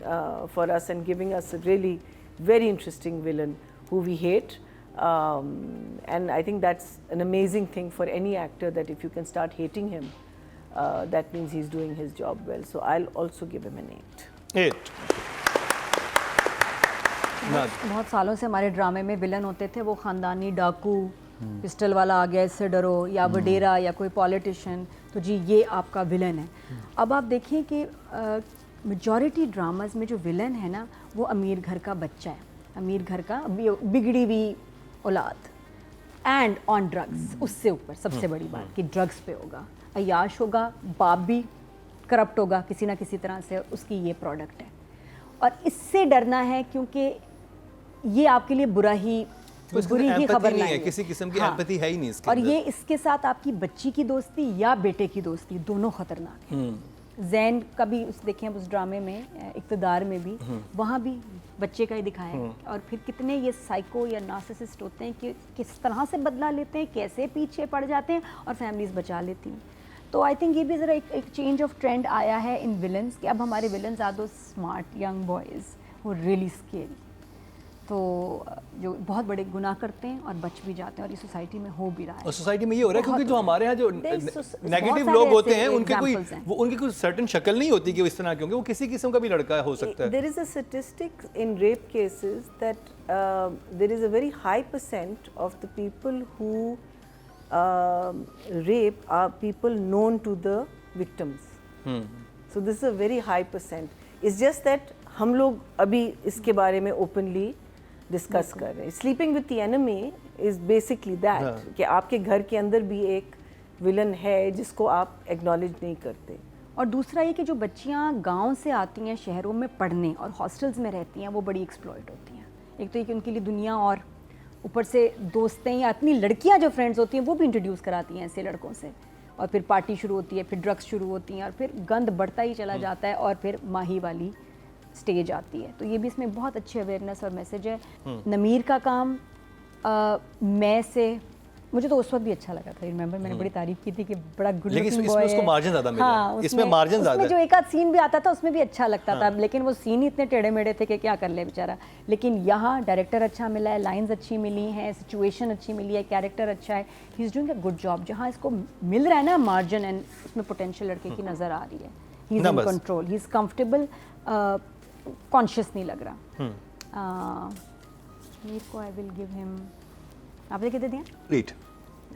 D: for us and giving us a really very interesting villain who we hate. And I think that's an amazing thing for any actor, that if you can start hating him, that means he's doing his job well. So I'll also give him an 8.
A: 8
B: बहुत सालों से हमारे ड्रामे में विलन होते थे वो खानदानी डाकू, पिस्टल वाला आ गया इससे डरो, या वडेरा या कोई पॉलिटिशियन, तो जी ये आपका विलन है। अब आप देखिए कि मेजॉरिटी ड्रामास में जो विलन है ना वो अमीर घर का बच्चा है, अमीर घर का बिगड़ी हुई औलाद एंड ऑन ड्रग्स, उससे ऊपर सबसे बड़ी बात कि ड्रग्स पे होगा, अयाश होगा, बाप भी करप्ट होगा किसी ना किसी तरह से, उसकी ये प्रोडक्ट है। और इससे डरना है क्योंकि ये आपके लिए बुरा ही
A: उसके
B: बुरी
A: अंदर
B: ही
A: empathy
B: खबर
A: नहीं है,
B: लाएंगे।
A: किसी किस्म की empathy है ही नहीं इसके
B: और
A: अंदर।
B: ये इसके साथ आपकी बच्ची की दोस्ती या बेटे की दोस्ती दोनों खतरनाक है। जैन का भी उस देखें उस ड्रामे में इक़्तिदार में भी वहाँ भी बच्चे का ही दिखाया है, और फिर कितने ये साइको या नार्सिसिस्ट होते हैं कि किस तरह से बदला लेते हैं, कैसे पीछे पड़ जाते हैं और फैमिलीज बचा लेती हैं। तो आई थिंक ये भी ज़रा एक चेंज ऑफ ट्रेंड आया है इन विलन्स कि अब हमारे विलन्स आर दो स्मार्ट यंग बॉयज़ वो रियली स्केरी, तो जो बहुत बड़े गुनाह करते हैं और बच भी जाते हैं, और ये सोसाइटी में हो भी रहा है।
A: और सोसाइटी में ये हो रहा है क्योंकि जो हमारे यहाँ जो
B: बहुत
A: नेगेटिव
B: सारे
A: लोग होते
B: ऐसे
A: हैं उनके कोई
B: examples हैं।
A: वो उनकी कोई सर्टेन शक्ल नहीं होती कि वो इस तरह, क्योंकि वो किसी किस्म का भी लड़का हो सकता है।
D: There is a statistic in rape cases that there is a very high percent of the people who rape are people known to the victims. So this is a very high percent. It's just that हम लोग अभी इसके बारे में openly डिस्कस कर रहे हैं। Sleeping with the enemy is basically that कि आपके घर के अंदर भी एक विलन है जिसको आप एक्नॉलेज नहीं करते।
B: और दूसरा ये कि जो बच्चियाँ गांव से आती हैं शहरों में पढ़ने और हॉस्टल्स में रहती हैं वो बड़ी एक्सप्लॉइट होती हैं। एक तो ये कि उनके लिए दुनिया, और ऊपर से दोस्तें या अपनी लड़कियाँ जो फ्रेंड्स होती हैं वो भी इंट्रोड्यूस कराती हैं ऐसे लड़कों से, और फिर पार्टी शुरू होती है, फिर ड्रग्स शुरू होती हैं, और फिर गंद बढ़ता ही चला जाता है, और फिर माही वाली स्टेज आती है। तो ये भी इसमें बहुत अच्छी अवेयरनेस और मैसेज है। नमीर का काम मैं से मुझे तो उस वक्त भी अच्छा लगा था, रिमेंबर मैंने बड़ी तारीफ की थी कि बड़ा गुड
A: लेकिन
B: लुकिंग
A: इसमें
B: बॉय
A: उसको
B: है।
A: मार्जिन ज़्यादा मिला
B: हाँ,
A: है। इसमें मार्जिन ज़्यादा
B: उसमें जो
A: है।
B: एक आध सीन भी आता था उसमें भी अच्छा लगता था, लेकिन वो सीन ही इतने टेढ़े मेढ़े थे कि क्या कर ले बेचारा। लेकिन यहाँ डायरेक्टर अच्छा मिला है, लाइंस अच्छी मिली हैं, सिचुएशन अच्छी मिली है, कैरेक्टर अच्छा है, he is doing a good job. जहाँ इसको मिल रहा है ना मार्जिन एंड उसमें पोटेंशियल लड़के की नज़र आ रही है, he is in control, he is comfortable, conscious नहीं लग रहा। मीर को आई विल गिव हिम, आपने कितने दिया?
C: 8।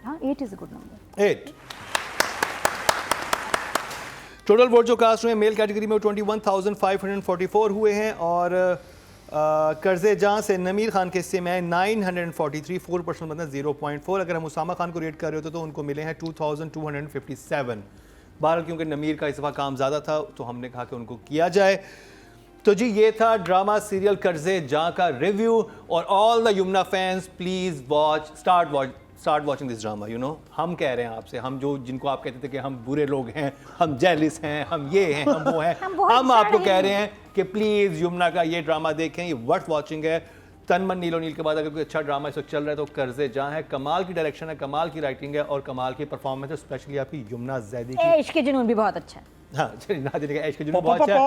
B: हाँ, 8 is a good number.
A: 8 total vote जो कास्ट हुए मेल कैटेगरी में 21,544 हुए हैं, और कर्ज़े जां से नमीर खान के हिस्से में 943, 4% मतलब 0.4। अगर हम उसामा खान को रेट कर रहे होते तो उनको मिले हैं 2,257। बहरहाल क्योंकि नमीर का इस दफ़ा काम ज़्यादा था तो हमने कहा कि उनको किया जाए। तो जी ये था ड्रामा सीरियल कर्ज़े जां का रिव्यू, और all the Yamuna fans please watch start watching this drama. You know, हम कह रहे हैं आपसे, हम जो जिनको आप कहते थे कि हम बुरे लोग हैं, हम जेलिस हैं, हम ये हैं, हम वो हैं, हम आपको कह रहे हैं कि प्लीज़ यमुना का ये ड्रामा देखें, ये वर्थ वॉचिंग है। तन मन नीलो नील के बाद अगर कोई अच्छा ड्रामा इस वक्त चल रहा है तो कर्ज़े जां है। कमाल की डायरेक्शन है, कमाल की राइटिंग है, और कमाल की परफॉर्मेंस है, स्पेशली आपकी यमुना जैदी की।
B: इश्क के जुनून भी बहुत अच्छा है।
A: हाँ, नादिर का इश्क जुनून बहुत अच्छा है।